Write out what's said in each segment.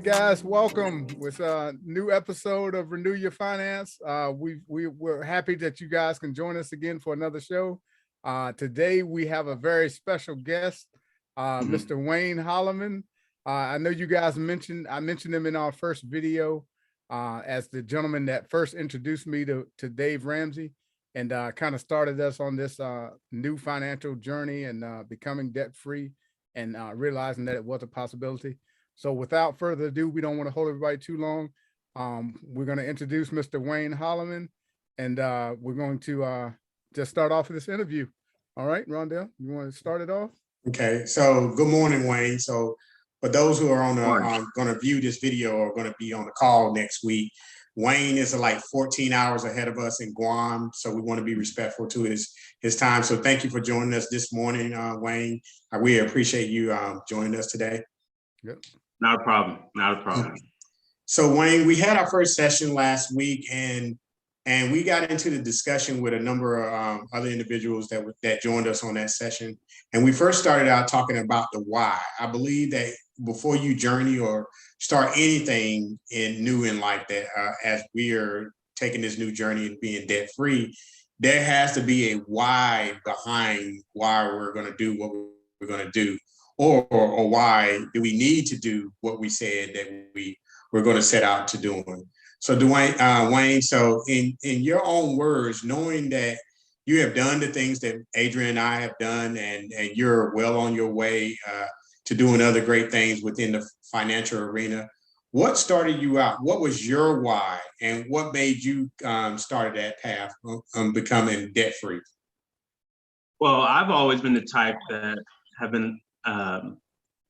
guys, welcome with a new episode of Renew Your Finance. We're happy that you guys can join us again for another show. Today we have a very special guest, Mr. Wayne Holloman. I know you guys I mentioned him in our first video as the gentleman that first introduced me to Dave Ramsey and kind of started us on this new financial journey and becoming debt-free and realizing that it was a possibility. So without further ado, we don't want to hold everybody too long. We're going to introduce Mr. Wayne Holloman, and we're going to just start off with this interview. All right, Rondell, you want to start it off? Okay, so good morning, Wayne. So for those who are on going to view this video or going to be on the call next week, Wayne is like 14 hours ahead of us in Guam, so we want to be respectful to his time. So thank you for joining us this morning, Wayne. I really appreciate you joining us today. Yep. Not a problem. Not a problem. So Wayne, we had our first session last week, and we got into the discussion with a number of other individuals that joined us on that session. And we first started out talking about the why. I believe that before you journey or start anything new in life, that as we are taking this new journey and being debt free, there has to be a why behind why we're going to do what we're going to do. Or why do we need to do what we said that we're going to set out to doing? So Wayne, so in your own words, knowing that you have done the things that Adrian and I have done, and you're well on your way to doing other great things within the financial arena, what started you out? What was your why, and what made you start that path of becoming debt free? Well, I've always been the type that have been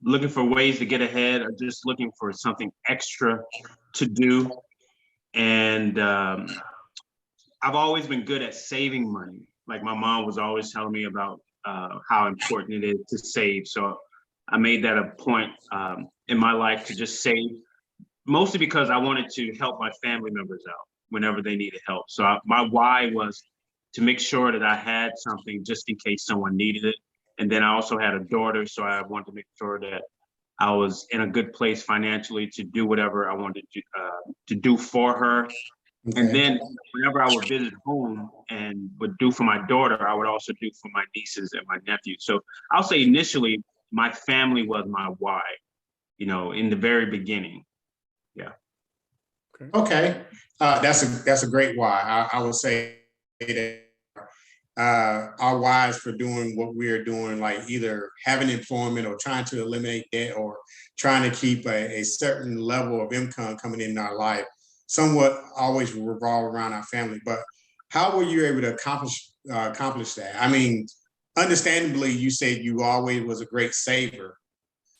looking for ways to get ahead, or just looking for something extra to do. And I've always been good at saving money. Like my mom was always telling me about how important it is to save. So I made that a point in my life to just save, mostly because I wanted to help my family members out whenever they needed help. So my why was to make sure that I had something just in case someone needed it. And then I also had a daughter, so I wanted to make sure that I was in a good place financially to do whatever I wanted to do for her. Okay. And then whenever I would visit home and would do for my daughter, I would also do for my nieces and my nephews. So I'll say initially, my family was my why, in the very beginning. Yeah. Okay. That's a great why. I would say that our whys for doing what we're doing, like either having employment or trying to eliminate debt or trying to keep a certain level of income coming in our life, somewhat always revolve around our family. But how were you able to accomplish that? I mean, understandably, you said you always was a great saver.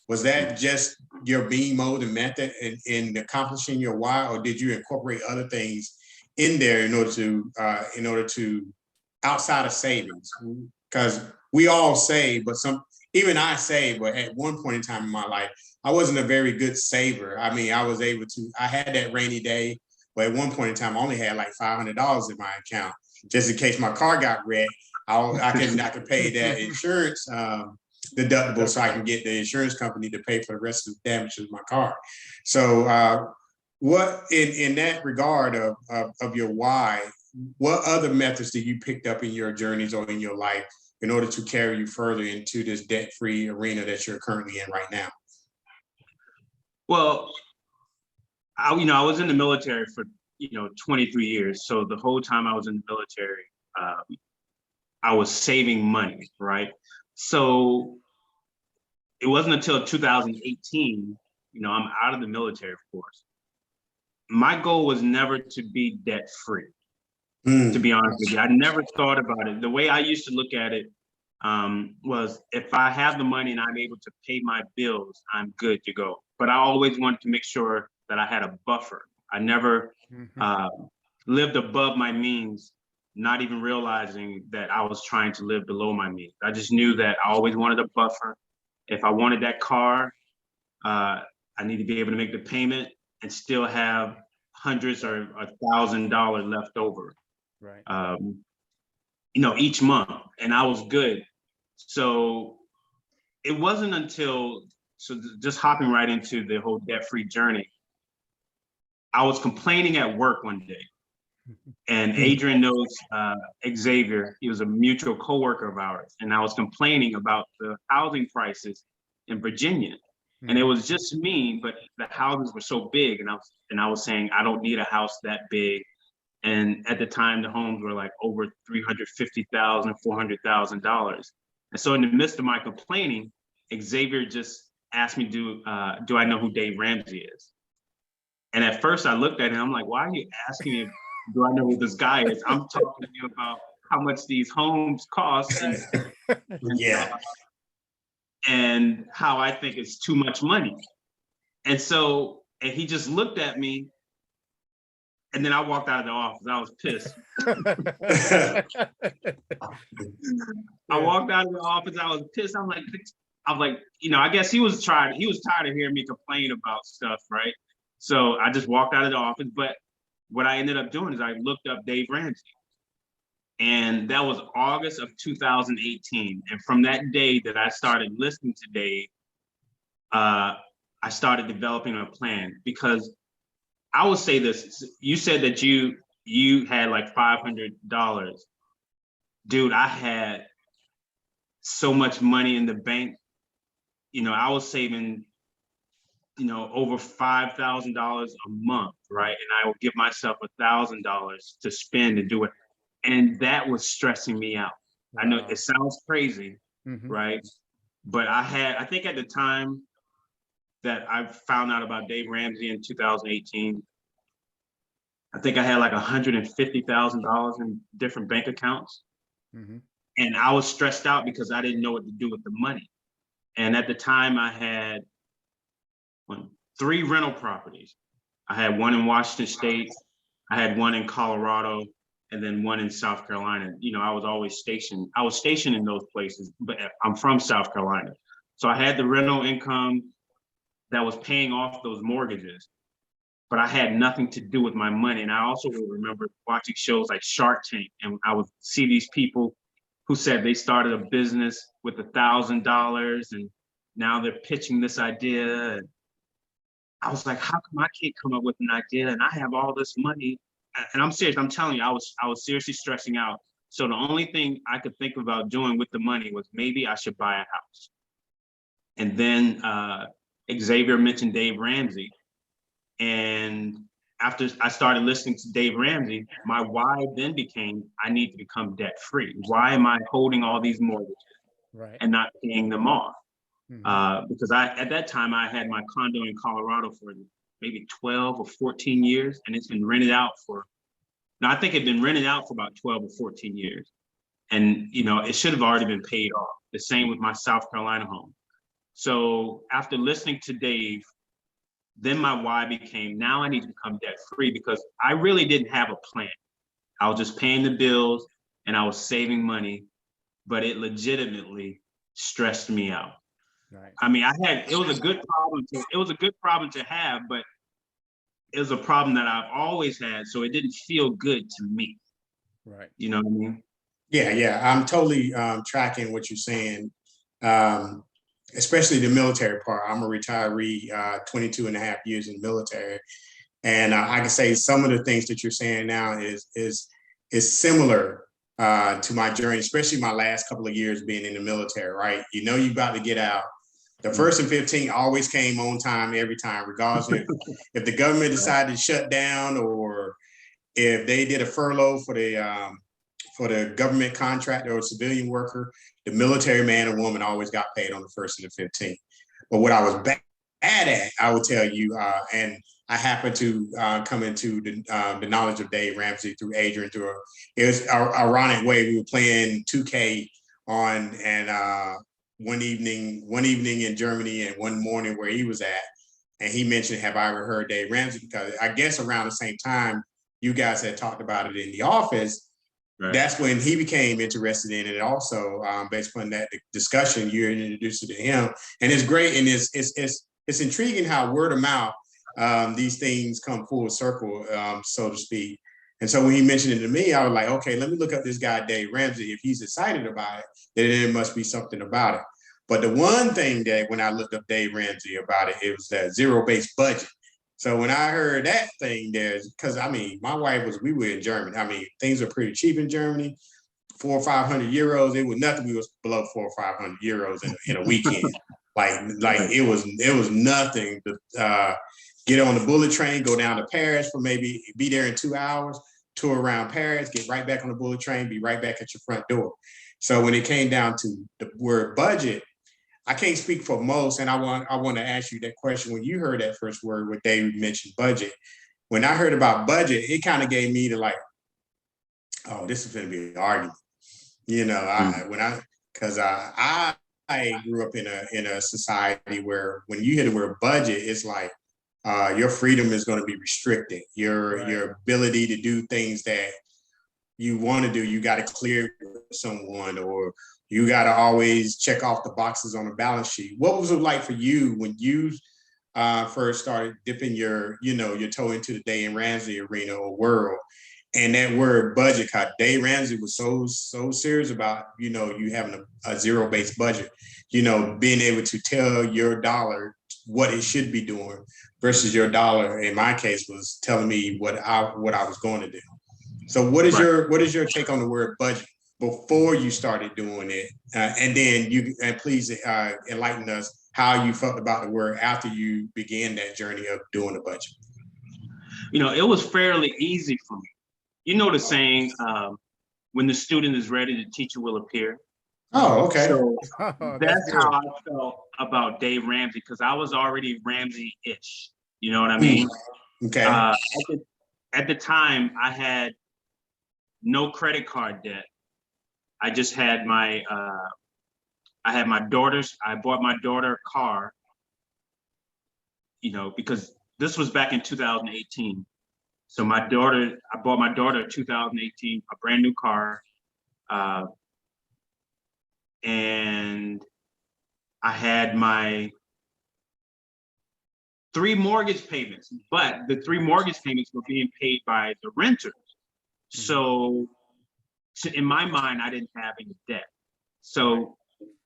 Was that just your being mode and method in accomplishing your why, or did you incorporate other things in there in order to outside of savings? Because we all save, but even I saved, but at one point in time in my life, I wasn't a very good saver. I mean, I had that rainy day, but at one point in time, I only had like $500 in my account, just in case my car got wrecked. I could pay that insurance deductible so I can get the insurance company to pay for the rest of the damage to my car. So what in that regard of your why, what other methods did you pick up in your journeys or in your life in order to carry you further into this debt-free arena that you're currently in right now? Well, I was in the military for 23 years. So the whole time I was in the military, I was saving money, right? So it wasn't until 2018, I'm out of the military, of course. My goal was never to be debt-free. To be honest with you, I never thought about it. The way I used to look at it was, if I have the money and I'm able to pay my bills, I'm good to go. But I always wanted to make sure that I had a buffer. I never lived above my means, not even realizing that I was trying to live below my means. I just knew that I always wanted a buffer. If I wanted that car, I need to be able to make the payment and still have hundreds or $1,000 left over. Right. Each month, and I was good. So it wasn't until so just hopping right into the whole debt-free journey, I was complaining at work one day, and Adrian knows Xavier. He was a mutual coworker of ours, and I was complaining about the housing prices in Virginia, and it was just me, but the houses were so big, and I was saying I don't need a house that big, and at the time the homes were like over $350,000, $400,000, and so in the midst of my complaining, Xavier just asked me, do I know who Dave Ramsey is? And at first I looked at him, I'm like, why are you asking me, do I know who this guy is? I'm talking to you about how much these homes cost and how I think it's too much money. And he just looked at me, and then I walked out of the office. I was pissed. I walked out of the office, I was pissed. I'm like, I guess he was tired of hearing me complain about stuff, right? So I just walked out of the office. But what I ended up doing is I looked up Dave Ramsey. And that was August of 2018. And from that day that I started listening to Dave, I started developing a plan, because I will say this. You said that you had like $500. Dude, I had so much money in the bank. I was saving over $5,000 a month, right? And I would give myself $1,000 to spend and do it. And that was stressing me out. Wow. I know it sounds crazy, right? But I think at the time that I found out about Dave Ramsey in 2018, I think I had like $150,000 in different bank accounts. And I was stressed out because I didn't know what to do with the money. And at the time I had 3 rental properties. I had one in Washington State, I had one in Colorado, and then one in South Carolina. I was always stationed. I was stationed in those places, but I'm from South Carolina. So I had the rental income that was paying off those mortgages, but I had nothing to do with my money. And I also remember watching shows like Shark Tank, and I would see these people who said they started a business with $1,000 and now they're pitching this idea. And I was like, how come I can't come up with an idea and I have all this money? And I'm serious, I'm telling you, I was seriously stressing out. So the only thing I could think about doing with the money was maybe I should buy a house. And then Xavier mentioned Dave Ramsey. And after I started listening to Dave Ramsey, my why then became, I need to become debt free. Why am I holding all these mortgages and not paying them off? Because at that time I had my condo in Colorado for maybe 12 or 14 years, and it's been rented out I think it'd been rented out for about 12 or 14 years. And, it should have already been paid off. The same with my South Carolina home. So after listening to Dave, then my why became, now I need to become debt free, because I really didn't have a plan. I was just paying the bills and I was saving money, but it legitimately stressed me out. Right. I mean, it was a good problem to have, but it was a problem that I've always had, so it didn't feel good to me. Right. You know what I mean? Yeah. I'm totally tracking what you're saying, especially the military part. I'm a retiree, 22 and a half years in the military. And I can say some of the things that you're saying now is similar to my journey, especially my last couple of years being in the military, right? You're about to get out. The 1st and 15th always came on time every time, regardless if the government decided to shut down or if they did a furlough for the government contractor or civilian worker, the military man or woman always got paid on the 1st and the 15th. But what I was bad at, I will tell you, and I happened to come into the knowledge of Dave Ramsey through Adrian. It was an ironic way. We were playing 2K and one evening in Germany and one morning where he was at, and he mentioned, have I ever heard Dave Ramsey? Because I guess around the same time you guys had talked about it in the office. Right. That's when he became interested in it. Also, based on that discussion, you introduced it to him, and it's great. And it's intriguing how word of mouth these things come full circle, so to speak. And so when he mentioned it to me, I was like, okay, let me look up this guy, Dave Ramsey. If he's excited about it, then there must be something about it. But the one thing that when I looked up Dave Ramsey about it, it was that zero-based budget. So when I heard that thing there, because I mean, my wife we were in Germany. I mean, things are pretty cheap in Germany. 400 or 500 euros. It was nothing. We was below 400 or 500 euros in a weekend. like it was nothing to get on the bullet train, go down to Paris for maybe be there in 2 hours, tour around Paris, get right back on the bullet train, be right back at your front door. So when it came down to the word budget, I can't speak for most, and I want to ask you that question. When you heard that first word, where Dave mentioned budget, when I heard about budget, it kind of gave me to like, oh, this is going to be an argument. You know, I grew up in a society where when you hear the word budget, it's like your freedom is going to be restricted. Your ability to do things that you want to do, you got to clear with someone, or you got to always check off the boxes on a balance sheet. What was it like for you when you first started dipping your toe into the Dave Ramsey arena or world? And that word budget, Dave Ramsey was so serious about, you having a zero-based budget, being able to tell your dollar what it should be doing versus your dollar, in my case, was telling me what I was going to do. So what is your take on the word budget before you started doing it? And then please enlighten us how you felt about the word after you began that journey of doing a budget. It was fairly easy for me. You know the saying, when the student is ready, the teacher will appear. Oh, okay. So that's how I felt about Dave Ramsey, because I was already Ramsey-ish. You know what I mean? Okay. At the time, I had no credit card debt. I just had I bought my daughter a car, because this was back in 2018. So I bought my daughter in 2018, a brand new car. And I had my 3 mortgage payments, but the 3 mortgage payments were being paid by the renters. So in my mind, I didn't have any debt. So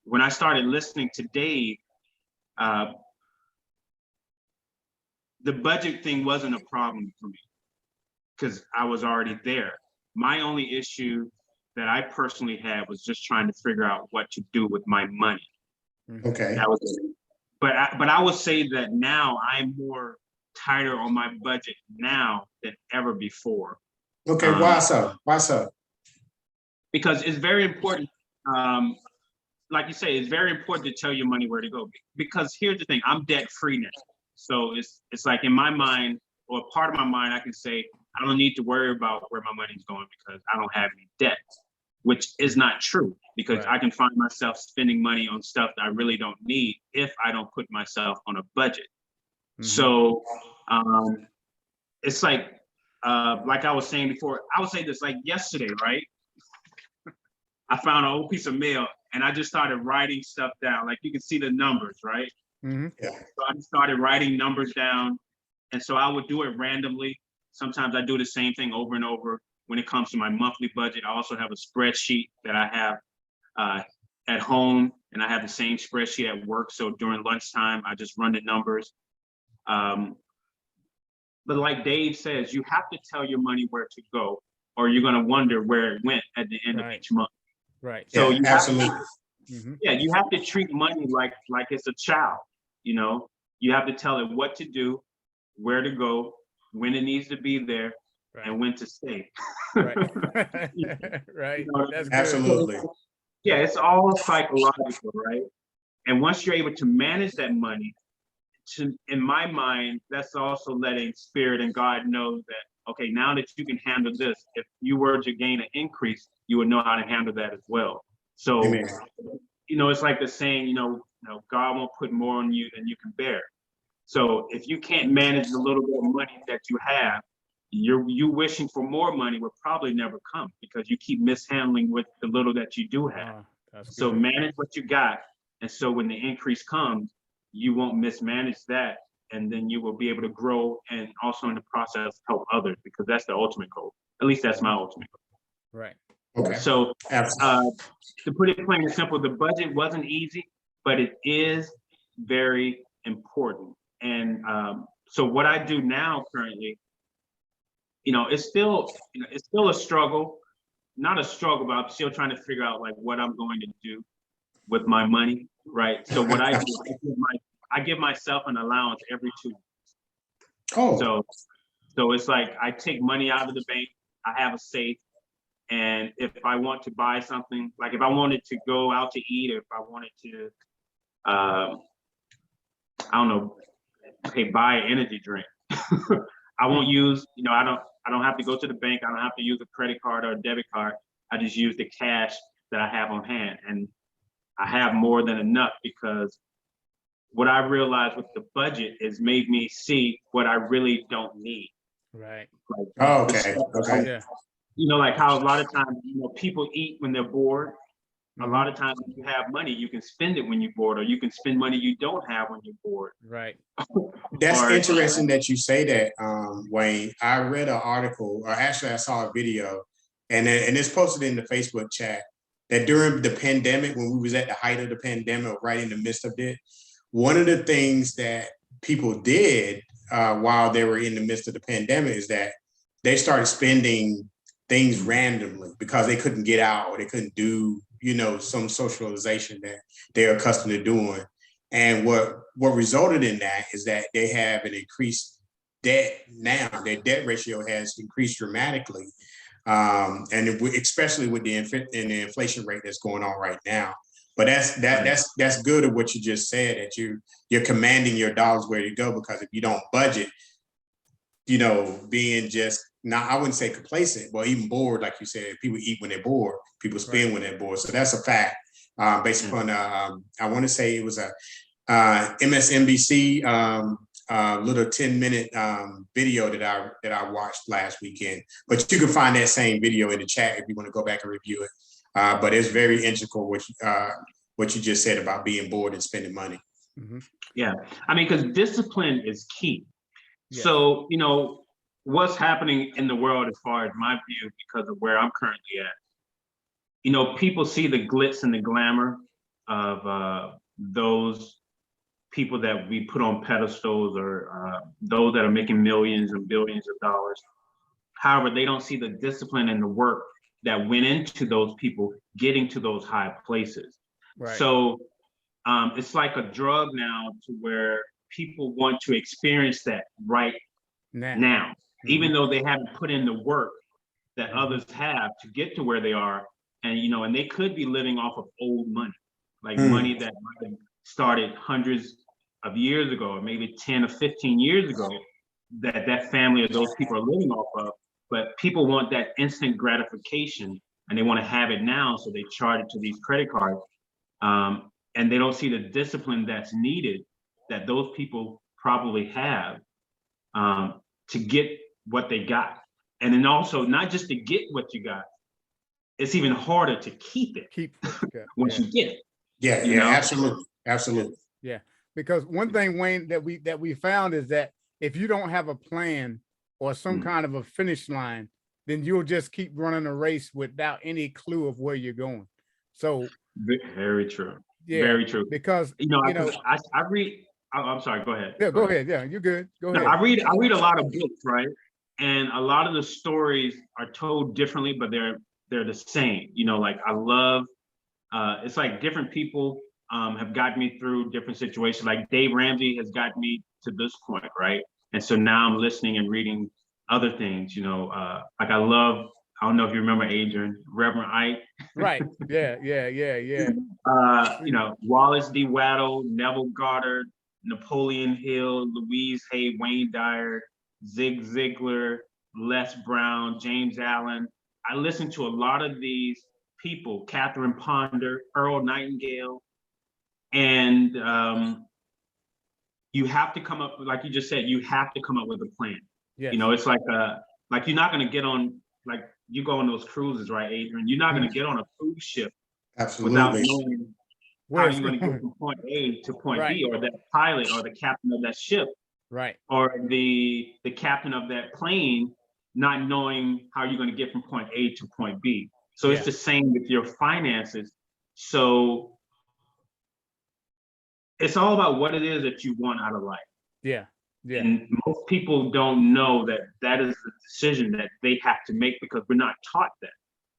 when I started listening to Dave, the budget thing wasn't a problem for me, because I was already there. My only issue that I personally had was just trying to figure out what to do with my money. Okay. That was it. But I would say that now I'm more tighter on my budget now than ever before. Okay, why so? Because it's very important. Like you say, it's very important to tell your money where to go. Because here's the thing, I'm debt free now. So it's like in my mind, or part of my mind, I can say, I don't need to worry about where my money's going because I don't have any debt, which is not true, because I can find myself spending money on stuff that I really don't need if I don't put myself on a budget. So it's like I was saying before, I would say this, like yesterday, right? I found an old piece of mail and I just started writing stuff down. Like you can see the numbers, right? Yeah. So I just started writing numbers down. And so I would do it randomly. Sometimes I do the same thing over and over. When it comes to my monthly budget, I also have a spreadsheet that I have at home, and I have the same spreadsheet at work. So during lunchtime, I just run the numbers. But like Dave says, you have to tell your money where to go, or you're going to wonder where it went at the end of each month. Right. So you absolutely. You have to treat money like it's a child. You have to tell it what to do, where to go, when it needs to be there, and when to stay. Right. Right. That's absolutely. Good. Yeah, it's all psychological, right? And once you're able to manage that money, in my mind, that's also letting Spirit and God know that, okay, now that you can handle this, if you were to gain an increase, you would know how to handle that as well. So, Amen. It's like the saying, God won't put more on you than you can bear. So if you can't manage the little bit of money that you have, you wishing for more money will probably never come, because you keep mishandling with the little that you do have. So manage what you got. And so when the increase comes, you won't mismanage that. And then you will be able to grow and also in the process help others, because that's the ultimate goal. At least that's my ultimate goal. Right. Okay. So absolutely. to put it plain and simple, the budget wasn't easy. but it is very important. And so what I do now currently, it's still, it's still a struggle, not a struggle, but I'm still trying to figure out like what I'm going to do with my money, right? So what I do, I give myself an allowance every 2 weeks. Oh, So it's like I take money out of the bank, I have a safe, and if I want to buy something, like if I wanted to go out to eat, or if I wanted to, I don't know, buy an energy drink, I won't use, I don't have to go to the bank, I don't have to use a credit card or a debit card. I just use the cash that I have on hand, and I have more than enough, because what I realized with the budget is made me see what I really don't need. Right. Like, okay, okay. Yeah. Like how a lot of times, people eat when they're bored. A Mhm. lot of times when you have money, you can spend it when you're bored, or you can spend money you don't have when you're bored. Right. That's Or- interesting that you say that, Wayne. I read an article, or actually I saw a video, and it's posted in the Facebook chat, that during the pandemic, when we was at the height of the pandemic, right in the midst of it, one of the things that people did while they were in the midst of the pandemic is that they started spending things randomly because they couldn't get out, or they couldn't do, some socialization that they're accustomed to doing. And what resulted in that is that they have an increased debt now. Their debt ratio has increased dramatically, especially with the inflation rate that's going on right now. But that's good at what you just said, that you're commanding your dollars where to go, because if you don't budget, being just, now I wouldn't say complacent, but even bored, like you said, people eat when they're bored, people spend when they're bored. So that's a fact. Based upon, I want to say it was a MSNBC little 10-minute video that I watched last weekend. But you can find that same video in the chat if you want to go back and review it. But it's very integral what you just said about being bored and spending money. Mm-hmm. Yeah, I mean, because discipline is key. Yes. So, what's happening in the world, as far as my view, because of where I'm currently at, people see the glitz and the glamour of those people that we put on pedestals, or those that are making millions and billions of dollars. However, they don't see the discipline and the work that went into those people getting to those high places. Right. So it's like a drug now, to where people want to experience that right now, even though they haven't put in the work that others have to get to where they are. And, and they could be living off of old money, like money that might have started hundreds of years ago, or maybe 10 or 15 years ago, that family or those people are living off of. But people want that instant gratification, and they want to have it now, so they charge it to these credit cards. And they don't see the discipline that's needed, that those people probably have, to get what they got. And then also, not just to get what you got, it's even harder to keep it once you get it. Yeah, absolutely. Yeah, because one thing, Wayne, that we found is that if you don't have a plan or some kind of a finish line, then you'll just keep running a race without any clue of where you're going. So very true. Yeah, very true. Because I read. I'm sorry. Go ahead. Yeah, go ahead. Yeah, you're good. Go ahead. I read a lot of books, right? And a lot of the stories are told differently, but they're the same. Like I love. It's like different people have gotten me through different situations. Like Dave Ramsey has gotten me to this point, right? And so now I'm listening and reading other things. Like I love. I don't know if you remember Adrian, Reverend Ike. Right. Yeah. Wallace D. Waddle, Neville Goddard, Napoleon Hill, Louise Hay, Wayne Dyer, Zig Ziglar, Les Brown, James Allen. I listened to a lot of these people, Catherine Ponder, Earl Nightingale, and you have to come up, like you just said, you have to come up with a plan. Yes. It's like you're not going to get on, like you go on those cruises, right, Adrian? You're not going to get on a cruise ship without knowing how you're going to get from point A to point B, or that pilot or the captain of that ship, right, or the captain of that plane not knowing how you're going to get from point A to point B. So it's the same with your finances. So it's all about what it is that you want out of life. Yeah. Yeah. And most people don't know that that is the decision that they have to make because we're not taught that.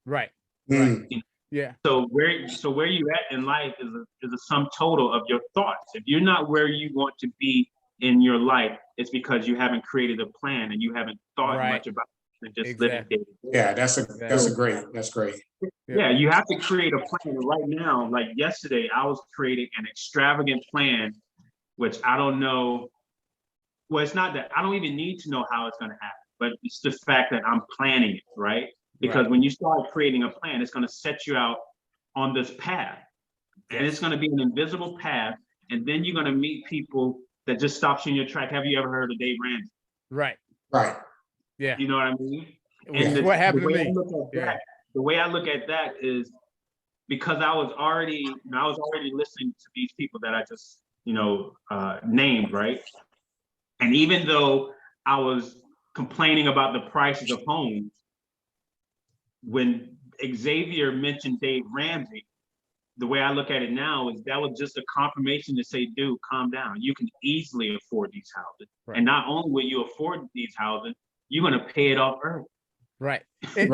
Right. Mm. Right. Yeah. So where you at in life is a sum total of your thoughts. If you're not where you want to be in your life, it's because you haven't created a plan and you haven't thought much about it and just living day to day. Yeah, that's great. Yeah, you have to create a plan. And right now, like yesterday, I was creating an extravagant plan, which I don't know. Well, it's not that I don't even need to know how it's going to happen, but it's the fact that I'm planning it, right? Because when you start creating a plan, it's going to set you out on this path. And it's going to be an invisible path. And then you're going to meet people that just stops you in your track. Have you ever heard of Dave Ramsey? Right. Right. Yeah. You know what I mean? And what happened to me? The way I look at that is because I was already listening to these people that I just, named, right? And even though I was complaining about the prices of homes, when Xavier mentioned Dave Ramsey, the way I look at it now is that was just a confirmation to say, dude, calm down. You can easily afford these houses. Right. And not only will you afford these houses, you're going to pay it off early. Right. And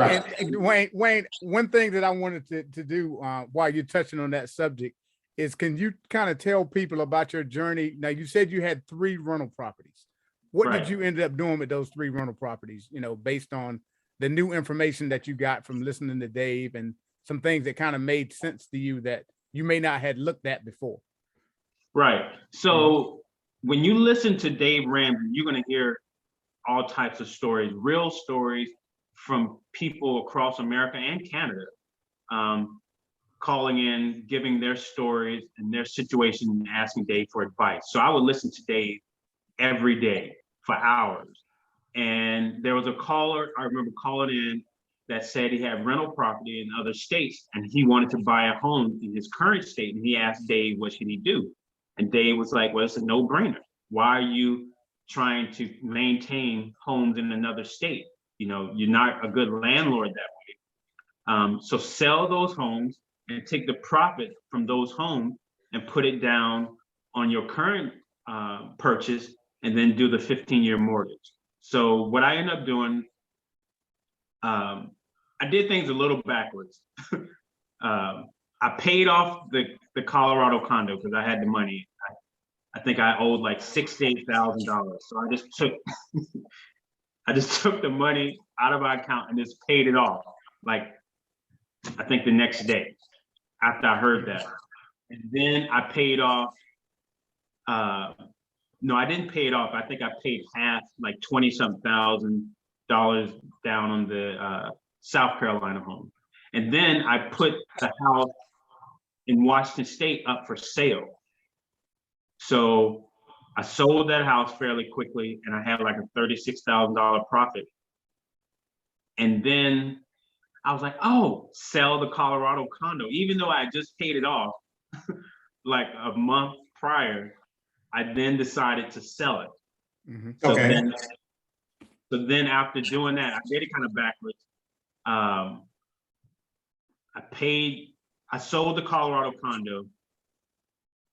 Wayne, one thing that I wanted to do while you're touching on that subject is, can you kind of tell people about your journey? Now, you said you had 3 rental properties. What did you end up doing with those 3 rental properties, based on the new information that you got from listening to Dave and some things that kind of made sense to you that you may not have looked at before? Right. So when you listen to Dave Ramsey, you're going to hear all types of stories, real stories from people across America and Canada, calling in, giving their stories and their situation and asking Dave for advice. So I would listen to Dave every day for hours. And there was a caller, I remember calling in, that said he had rental property in other states and he wanted to buy a home in his current state. And he asked Dave, what should he do? And Dave was like, well, it's a no-brainer. Why are you trying to maintain homes in another state? You're not a good landlord that way. So sell those homes and take the profit from those homes and put it down on your current purchase and then do the 15-year mortgage. So what I ended up doing, I did things a little backwards. I paid off the Colorado condo because I had the money. I think I owed like $6,000 to $8,000. So I just took the money out of my account and just paid it off. Like, I think the next day after I heard that. And then I paid off, no, I didn't pay it off. I think I paid half, like $20-something thousand down on the South Carolina home. And then I put the house in Washington State up for sale. So I sold that house fairly quickly and I had like a $36,000 profit. And then I was like, oh, sell the Colorado condo. Even though I had just paid it off like a month prior, I then decided to sell it. Mm-hmm. So then after doing that, I did it kind of backwards. I sold the Colorado condo.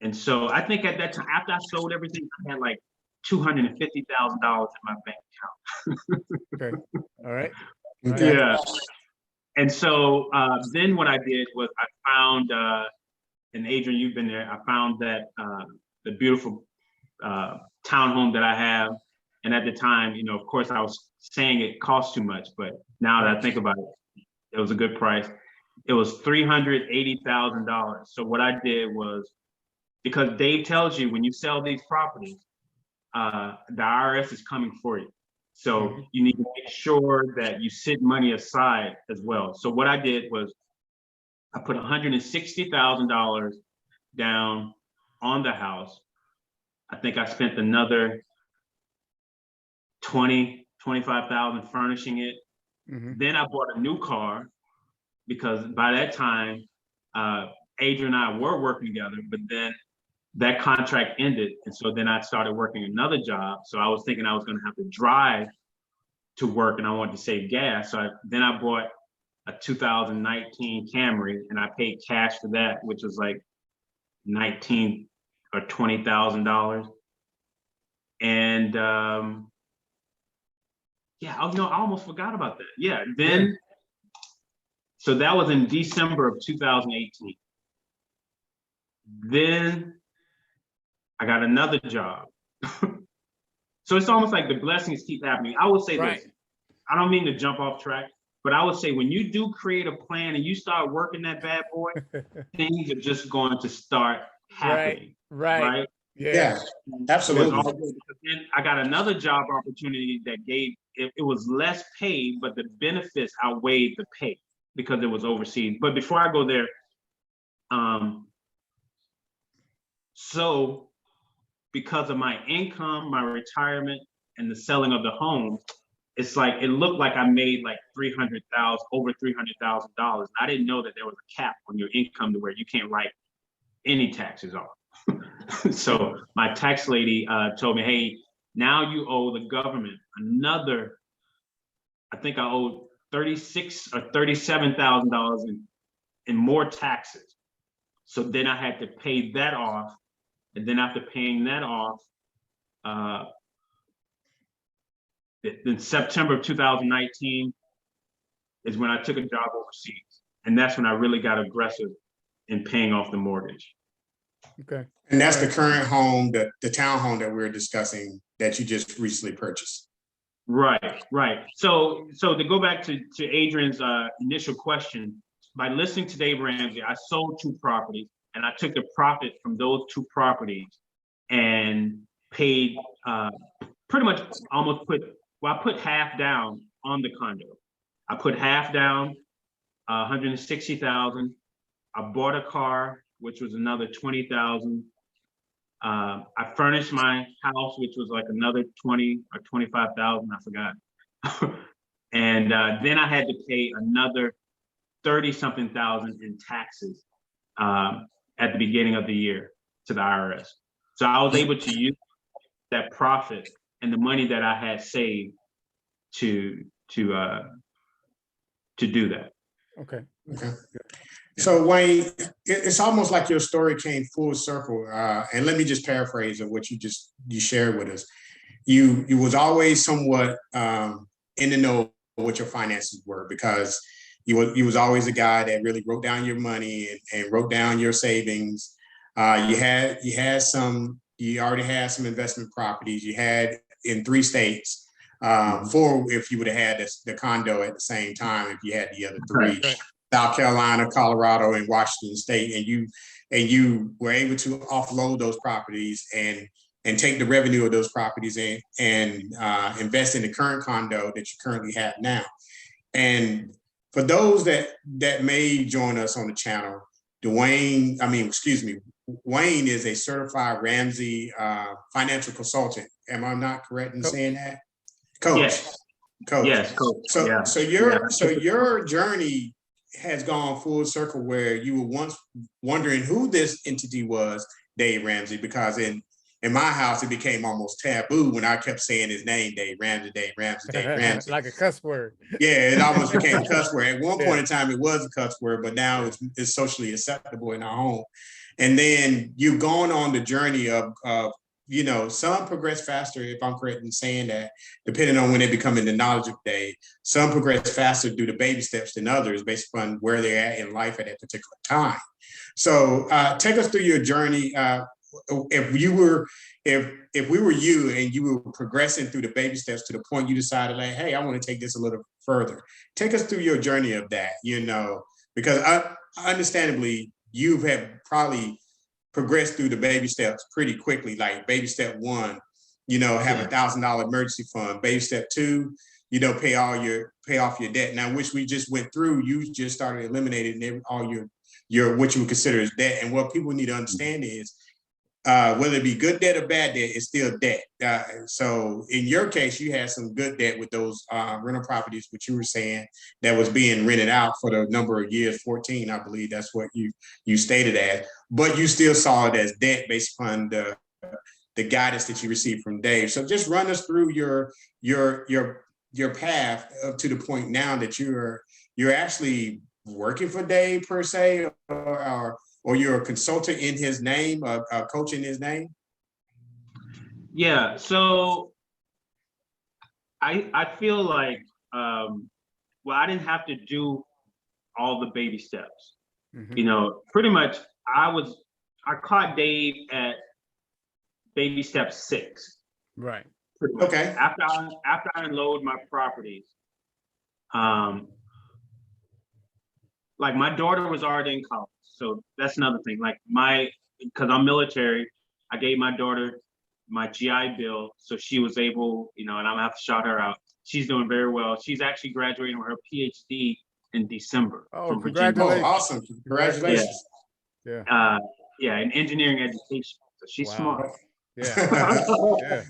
And so I think at that time, after I sold everything, I had like $250,000 in my bank account. Okay. All right. Okay. Yeah. And so then what I did was I found, and Adrian, you've been there, I found that the beautiful townhome that I have. And at the time, of course, I was saying it cost too much, but now that I think about it, it was a good price. It was $380,000. So what I did was, because Dave tells you when you sell these properties, the IRS is coming for you. So you need to make sure that you set money aside as well. So what I did was I put $160,000 down on the house. I think I spent another $25,000 furnishing it. Mm-hmm. Then I bought a new car because by that time, Adrian and I were working together, but then that contract ended. And so then I started working another job. So I was thinking I was going to have to drive to work and I wanted to save gas. So then I bought a 2019 Camry and I paid cash for that, which was like or $20,000. And yeah, I almost forgot about that. Yeah, then, so that was in December of 2018. Then I got another job. So it's almost like the blessings keep happening. I would say this, I don't mean to jump off track, but I would say when you do create a plan and you start working that bad boy, things are just going to start happening. Right? Yeah, absolutely. Then I got another job opportunity that gave, it was less paid, but the benefits outweighed the pay because it was overseas. But before I go there, so because of my income, my retirement, and the selling of the home, it's like, it looked like I made like over $300,000. I didn't know that there was a cap on your income to where you can't write any taxes off. So my tax lady told me, hey, now you owe the government another, I think I owed $36,000 or $37,000 in more taxes. So then I had to pay that off. And then after paying that off, in September of 2019 is when I took a job overseas. And that's when I really got aggressive in paying off the mortgage. Okay. And that's the current home, the townhome that we're discussing that you just recently purchased. Right. So to go back to Adrian's initial question, by listening to Dave Ramsey, I sold 2 properties and I took the profit from those 2 properties and paid pretty much I put half down on the condo. I put half down, 160,000. I bought a car, which was another 20,000. I furnished my house, which was like another 20 or 25,000, I forgot. And then I had to pay another 30-something thousand in taxes at the beginning of the year to the IRS. So I was able to use that profit and the money that I had saved to do that. Okay. So Wayne, it's almost like your story came full circle. And let me just paraphrase of what you shared with us. You was always somewhat in the know of what your finances were, because you was always a guy that really wrote down your money and wrote down your savings. You already had some investment properties. You had in 3 states, 4 if you would have had the condo at the same time, if you had the other 3. Right. South Carolina, Colorado, and Washington State, and you were able to offload those properties and take the revenue of those properties and invest in the current condo that you currently have now. And for those that may join us on the channel, Wayne is a certified Ramsey financial consultant. Am I not correct in saying that? Coach. Yes. Coach. Yes, coach. So your journey has gone full circle, where you were once wondering who this entity was, Dave Ramsey, because in my house, it became almost taboo when I kept saying his name, Dave Ramsey, Dave Ramsey, Dave Ramsey. Like a cuss word. Yeah, it almost became a cuss word. At one point in time, it was a cuss word, but now it's socially acceptable in our home. And then you've gone on the journey of some progress faster, if I'm correct in saying that, depending on when they become in the knowledge of the day. Some progress faster through the baby steps than others based upon where they're at in life at that particular time. So take us through your journey. If we were you and you were progressing through the baby steps to the point you decided, like, hey, I want to take this a little further. Take us through your journey of that, because understandably, you have probably progress through the baby steps pretty quickly. Like baby step 1, have $1,000 emergency fund. Baby step 2, pay off your debt. Now, which we just went through, you just started eliminating all your what you would consider as debt. And what people need to understand is, whether it be good debt or bad debt, it's still debt. So in your case, you had some good debt with those rental properties, which you were saying that was being rented out for the number of years, 14, I believe that's what you stated as, but you still saw it as debt based upon the guidance that you received from Dave. So just run us through your path up to the point now that you're actually working for Dave per se, or or you're a consultant in his name, a coach in his name? Yeah, so I feel like, well, I didn't have to do all the baby steps. Pretty much I caught Dave at baby step 6. Right. Okay. After I unload my properties, like my daughter was already in college, so that's another thing. Like because I'm military, I gave my daughter my GI Bill, so she was able, and I'm gonna have to shout her out. She's doing very well. She's actually graduating with her PhD in December. Oh, from congratulations! Oh, awesome! Congratulations! Yeah. Yeah, in engineering education. So she's smart. Yeah.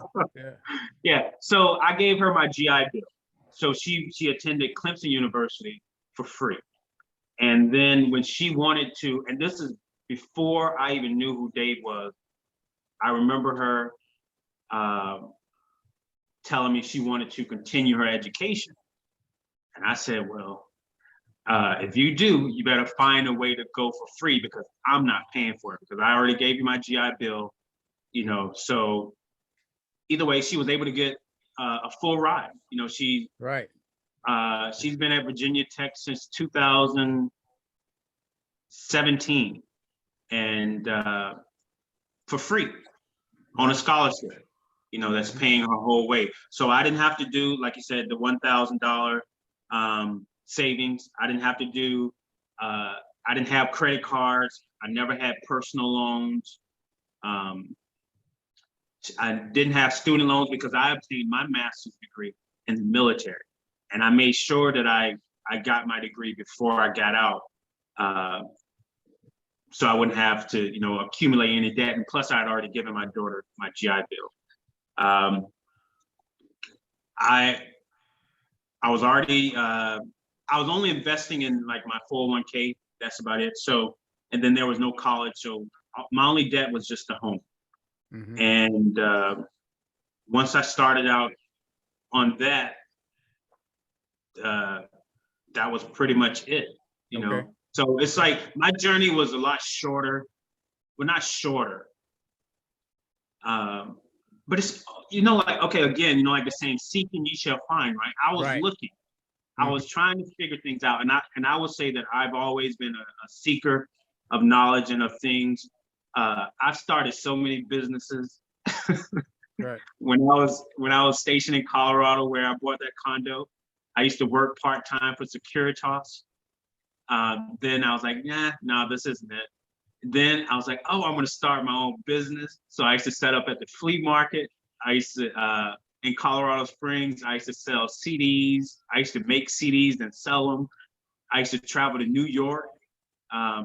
Yeah. So I gave her my GI Bill. So she attended Clemson University for free. And then when she wanted to, and this is before I even knew who Dave was, I remember her telling me she wanted to continue her education. And I said, well, if you do, you better find a way to go for free, because I'm not paying for it, because I already gave you my GI Bill, so either way, she was able to get a full ride. She's been at Virginia Tech since 2017, and for free on a scholarship, that's paying her whole way. So I didn't have to do, like you said, the $1,000 savings. I didn't have to do, I didn't have credit cards. I never had personal loans. I didn't have student loans because I obtained my master's degree in the military. And I made sure that I got my degree before I got out, so I wouldn't have to, accumulate any debt. And plus, I had already given my daughter my GI Bill. I was only investing in like my 401k. That's about it. So, and then there was no college. So my only debt was just the home. And once I started out on that, that was pretty much it, know. So it's like my journey was a lot shorter. Well, not shorter. But it's, like, okay, again, like the saying, seeking ye shall find, right? I was looking. I was trying to figure things out. And I would say that I've always been a seeker of knowledge and of things. I've started so many businesses. When I was stationed in Colorado, where I bought that condo, I used to work part-time for Securitas. Then I was like, no, this isn't it. Then I was like, oh, I'm going to start my own business. So I used to set up at the flea market. I used to, in Colorado Springs, I used to sell CDs. I used to make CDs and sell them. I used to travel to New York,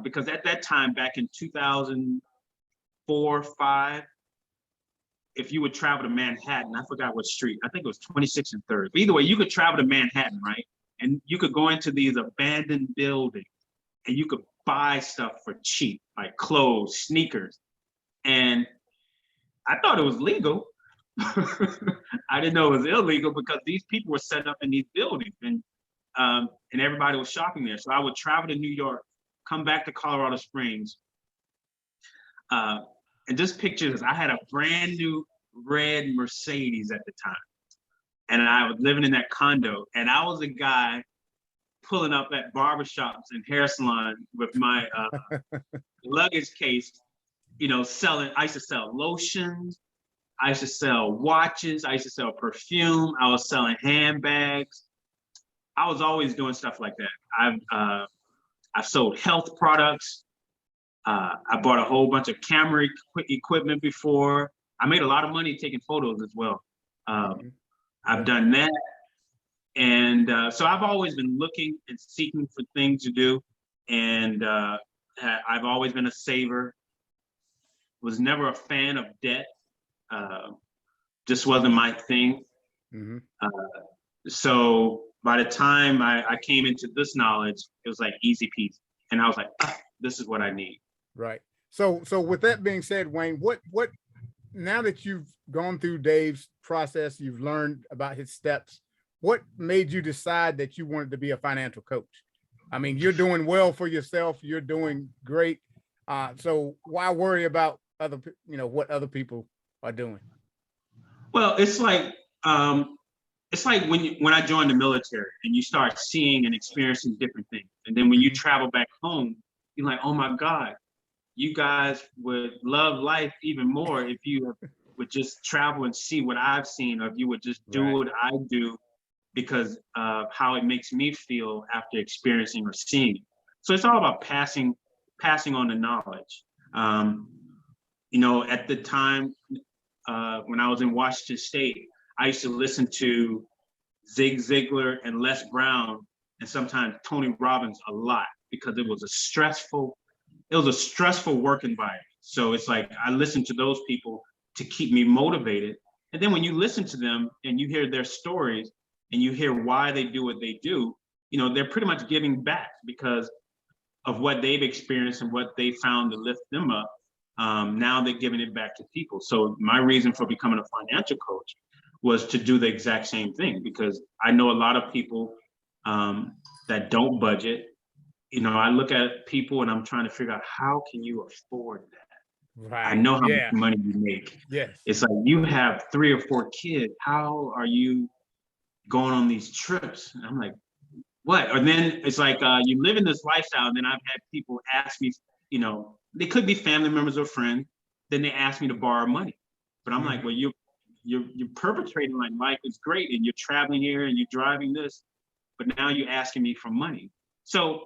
because at that time, back in 2004, 5, if you would travel to Manhattan, I forgot what street, I think it was 26th and 3rd. But either way, you could travel to Manhattan, right? And you could go into these abandoned buildings and you could buy stuff for cheap, like clothes, sneakers. And I thought it was legal. I didn't know it was illegal, because these people were set up in these buildings, and everybody was shopping there. So I would travel to New York, come back to Colorado Springs, and just picture this. I had a brand new red Mercedes at the time. And I was living in that condo. And I was a guy pulling up at barbershops and hair salons with my luggage case, selling. I used to sell lotions. I used to sell watches. I used to sell perfume. I was selling handbags. I was always doing stuff like that. I've sold health products. I bought a whole bunch of camera equipment before. I made a lot of money taking photos as well. I've done that. And so I've always been looking and seeking for things to do. And I've always been a saver. Was never a fan of debt. Just wasn't my thing. So by the time I came into this knowledge, it was like easy peasy. And I was like, this is what I need. Right. So with that being said, Wayne, what now that you've gone through Dave's process, you've learned about his steps, what made you decide that you wanted to be a financial coach? I mean, you're doing well for yourself. You're doing great. So why worry about what other people are doing? Well, it's like when I joined the military and you start seeing and experiencing different things. And then when you travel back home, you're like, oh my God, you guys would love life even more if you would just travel and see what I've seen, or if you would just do Right. what I do because of how it makes me feel after experiencing or seeing it. So it's all about passing on the knowledge. At the time when I was in Washington State, I used to listen to Zig Ziglar and Les Brown, and sometimes Tony Robbins a lot, because it was a stressful work environment. So it's like I listened to those people to keep me motivated. And then when you listen to them and you hear their stories and you hear why they do what they do, they're pretty much giving back because of what they've experienced and what they found to lift them up. Now they're giving it back to people. So my reason for becoming a financial coach was to do the exact same thing, because I know a lot of people that don't budget. I look at people and I'm trying to figure out, how can you afford that? Right. I know how much money you make. Yes. It's like you have 3 or 4 kids. How are you going on these trips? And I'm like, what? And then it's like you live in this lifestyle. And then I've had people ask me, they could be family members or friends. Then they ask me to borrow money. But I'm like, well, you're perpetrating like life is great and you're traveling here and you're driving this, but now you're asking me for money. So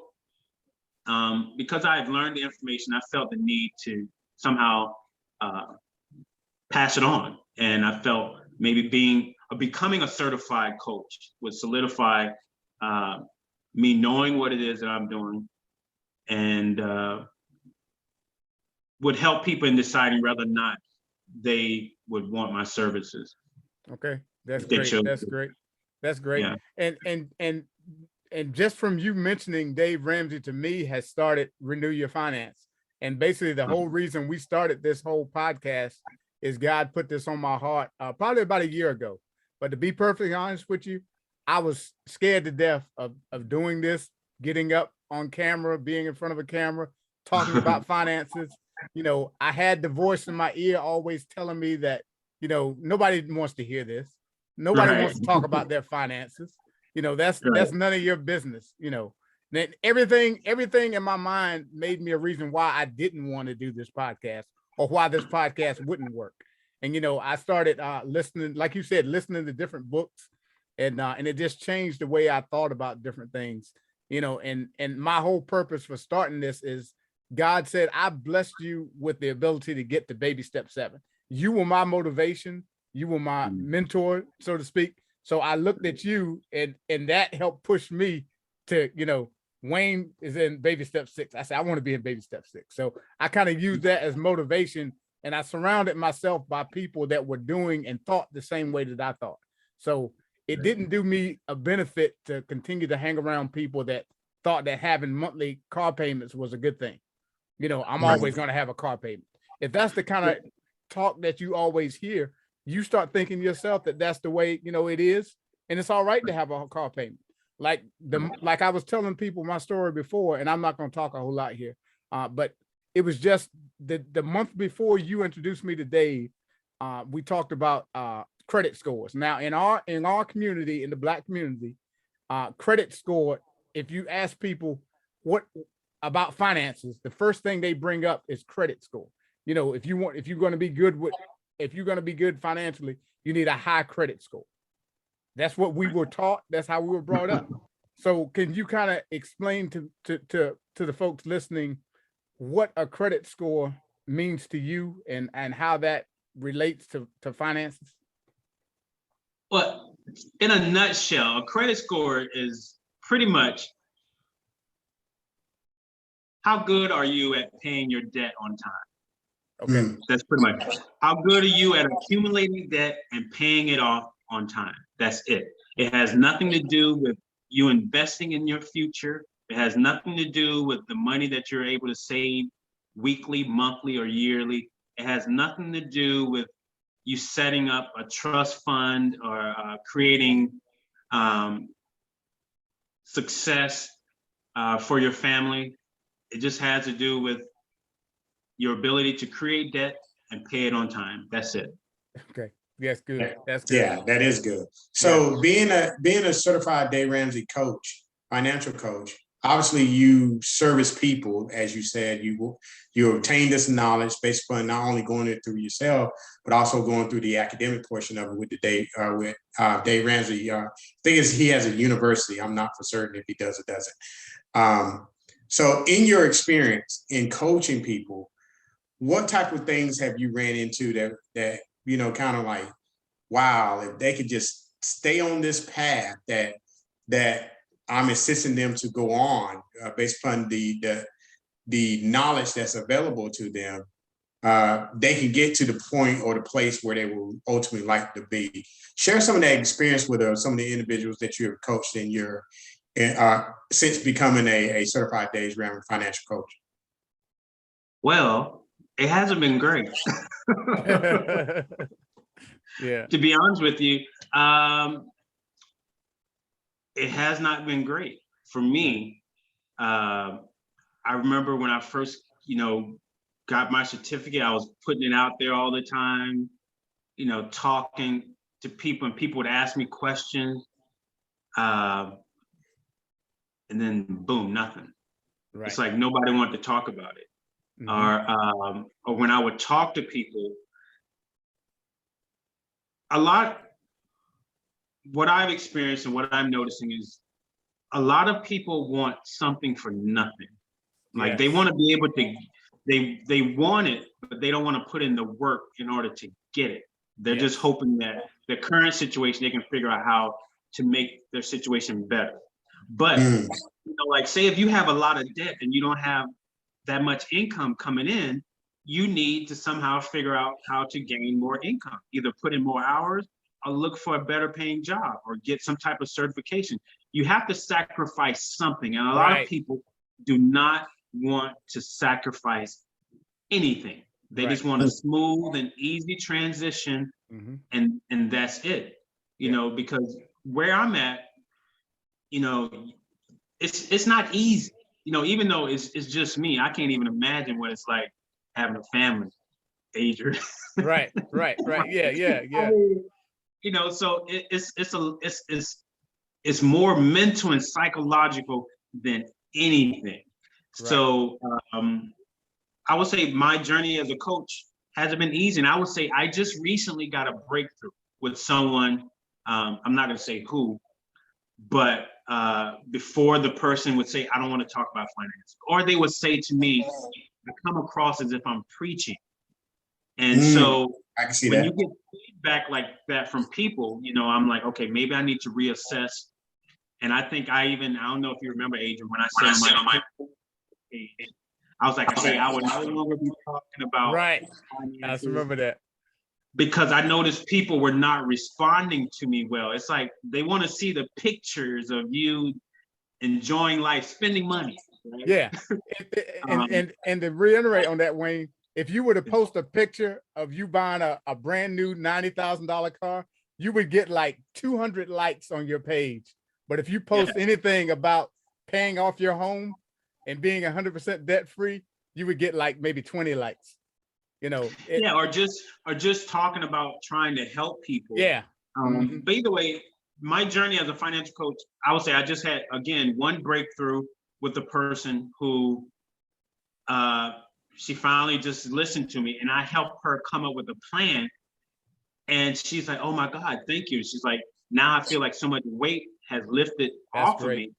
because I've learned the information, I felt the need to somehow pass it on. And I felt maybe becoming a certified coach would solidify me knowing what it is that I'm doing, and would help people in deciding whether or not they would want my services. Okay, that's great. That's great. That's great. Yeah. And just from you mentioning Dave Ramsey to me has started Renew Your Finance. And basically the whole reason we started this whole podcast is God put this on my heart probably about a year ago. But to be perfectly honest with you, I was scared to death of doing this, getting up on camera, being in front of a camera, talking about finances. I had the voice in my ear always telling me that, nobody wants to hear this. Nobody wants to talk about their finances. That's none of your business. Then everything in my mind made me a reason why I didn't want to do this podcast, or why this podcast wouldn't work. And I started listening, like you said, listening to different books, and it just changed the way I thought about different things. And my whole purpose for starting this is, God said, I blessed you with the ability to get to baby step 7. You were my motivation. You were my mentor, so to speak. So I looked at you, and that helped push me to, Wayne is in baby step 6. I said, I want to be in baby step 6. So I kind of used that as motivation, and I surrounded myself by people that were doing and thought the same way that I thought. So it didn't do me a benefit to continue to hang around people that thought that having monthly car payments was a good thing. I'm always going to have a car payment. If that's the kind of talk that you always hear, you start thinking to yourself that that's the way, it is. And it's all right to have a car payment. Like I was telling people my story before, and I'm not going to talk a whole lot here, but it was just the month before you introduced me to Dave, we talked about credit scores. Now, in our community, in the Black community, credit score, if you ask people what about finances, the first thing they bring up is credit score. If you're going to be good financially, you need a high credit score. That's what we were taught. That's how we were brought up. So can you kind of explain to the folks listening what a credit score means to you, and how that relates to finances? Well, in a nutshell, a credit score is pretty much, how good are you at paying your debt on time? Okay, that's pretty much. How good are you at accumulating debt and paying it off on time? That's it. It has nothing to do with you investing in your future. It has nothing to do with the money that you're able to save weekly, monthly, or yearly. It has nothing to do with you setting up a trust fund or creating success for your family. It just has to do with your ability to create debt and pay it on time. That's it. Okay. That's good. That's good. Yeah, that is good. So being a certified Dave Ramsey coach, financial coach, obviously you service people, as you said, you obtain this knowledge based upon not only going it through yourself, but also going through the academic portion of it with Dave Ramsey. Thing is, he has a university. I'm not for certain if he does or doesn't. So in your experience in coaching people, what type of things have you ran into that kind of like, wow, if they could just stay on this path that I'm assisting them to go on based upon the knowledge that's available to them, they can get to the point or the place where they will ultimately like to be. Share some of that experience with some of the individuals that you have coached in your since becoming a certified Dave Ramsey financial coach. Well, it hasn't been great. Yeah. To be honest with you, it has not been great for me. I remember when I first, got my certificate, I was putting it out there all the time, talking to people, and people would ask me questions. And then boom, nothing. Right. It's like nobody wanted to talk about it. Mm-hmm. Or when I would talk to people, what I've experienced and what I'm noticing is a lot of people want something for nothing. Like they want to be able to, they want it, but they don't want to put in the work in order to get it. They're just hoping that the current situation, they can figure out how to make their situation better. But, like say if you have a lot of debt and you don't have that much income coming in, you need to somehow figure out how to gain more income, either put in more hours or look for a better paying job or get some type of certification. You have to sacrifice something. And a lot of people do not want to sacrifice anything. They just want a smooth and easy transition, and that's it. Because where I'm at, it's not easy. Even though it's just me, I can't even imagine what it's like having a family, Adrian. Right. Yeah. So it's more mental and psychological than anything. Right. So I would say my journey as a coach hasn't been easy. And I would say I just recently got a breakthrough with someone, I'm not gonna say who, but before the person would say, I don't want to talk about finance, or they would say to me, I come across as if I'm preaching. And so I can see when that. you get feedback like that from people, I'm like, okay, maybe I need to reassess. And I think I don't know if you remember, Adrian, when I said on my page, I was like, hey, I would no longer be talking about finances. I just remember that. Because I noticed people were not responding to me well. It's like they want to see the pictures of you enjoying life, spending money. Right? Yeah. and to reiterate on that, Wayne, if you were to post a picture of you buying a brand new $90,000 car, you would get like 200 likes on your page. But if you post anything about paying off your home and being 100% debt free, you would get like maybe 20 likes. Or just talking about trying to help people. But either way, my journey as a financial coach, I would say I just had, again, one breakthrough with the person who she finally just listened to me, and I helped her come up with a plan. And she's like, oh my God, thank you. She's like, now I feel like so much weight has lifted off of me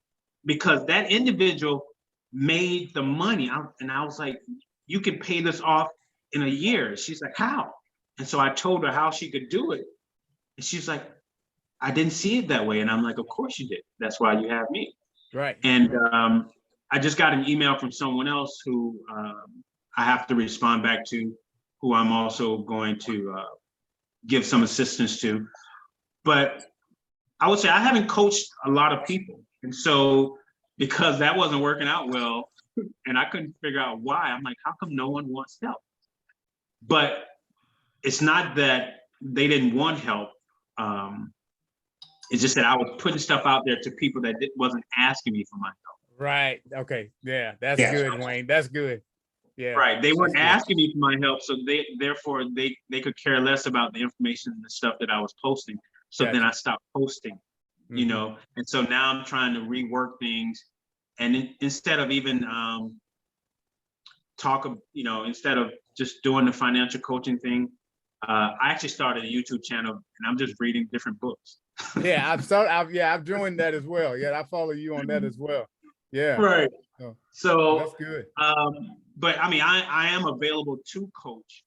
because that individual made the money. And I was like, you can pay this off in a year. She's like, how? And so I told her how she could do it. And she's like, I didn't see it that way. And I'm like, of course you did. That's why you have me. Right. And I just got an email from someone else who I have to respond back to, who I'm also going to give some assistance to. But I would say I haven't coached a lot of people. And so because that wasn't working out well, and I couldn't figure out why, I'm like, how come no one wants help? But it's not that they didn't want help. It's just that I was putting stuff out there to people that wasn't asking me for my help. Right. Okay. Yeah, that's good, Wayne. That's good. Yeah. Right. They weren't That's good. asking me for my help, so therefore they could care less about the information and the stuff that I was posting. So then Gotcha. I stopped posting, you Mhm. know, and so now I'm trying to rework things, and instead of even instead of just doing the financial coaching thing, I actually started a YouTube channel, and I'm just reading different books. Yeah, I've joined that as well. Yeah, I follow you on that as well. Yeah. Right. So So that's good. but I mean, I am available to coach.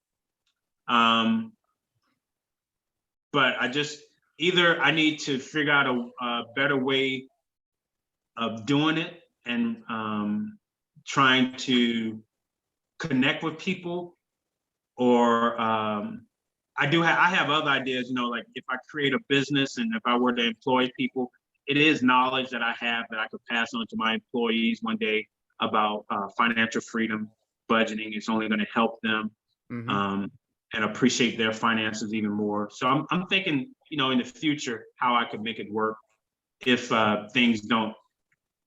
But either I need to figure out a better way of doing it, and trying to connect with people, or I have other ideas, you know, like if I create a business and if I were to employ people, it is knowledge that I have that I could pass on to my employees one day about financial freedom, budgeting. It's only going to help them. And appreciate their finances even more. So I'm thinking, you know, in the future, how I could make it work if things don't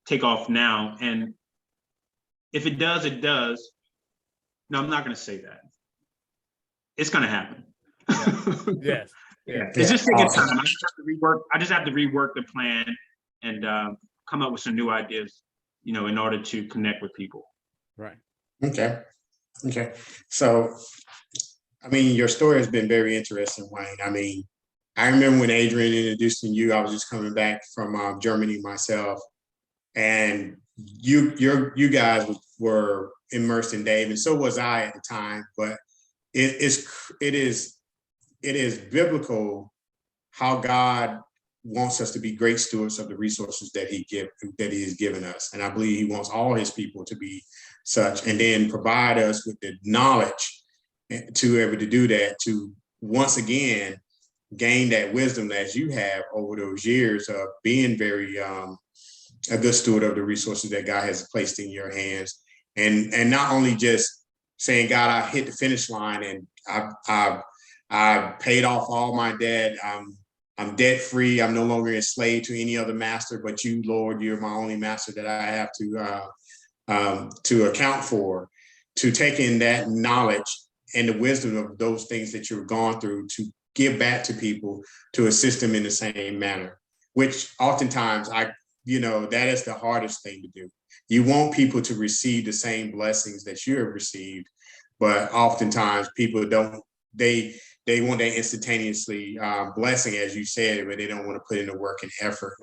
take off now. And if it does, it does. No, I'm not going to say that. It's going to happen. Yes. Yeah. It's just taking time. I just have to rework the plan and come up with some new ideas, you know, in order to connect with people. Right. Okay. So, I mean, your story has been very interesting, Wayne. I mean, I remember when Adrian introduced you, I was just coming back from Germany myself, and you guys were immersed in Dave, and so was I at the time. But it is biblical how God wants us to be great stewards of the resources that he has given us, and I believe he wants all his people to be such, and then provide us with the knowledge to be able to do that, to once again gain that wisdom as you have over those years of being very a good steward of the resources that God has placed in your hands, and not only just saying, God, I hit the finish line and I paid off all my debt. I'm debt free. I'm no longer enslaved to any other master but you, Lord. You're my only master that I have to account for. To take in that knowledge and the wisdom of those things that you've gone through, to give back to people, to assist them in the same manner, which oftentimes that is the hardest thing to do. You want people to receive the same blessings that you have received, but oftentimes people don't, they want that instantaneously blessing, as you said, but they don't want to put in the work and effort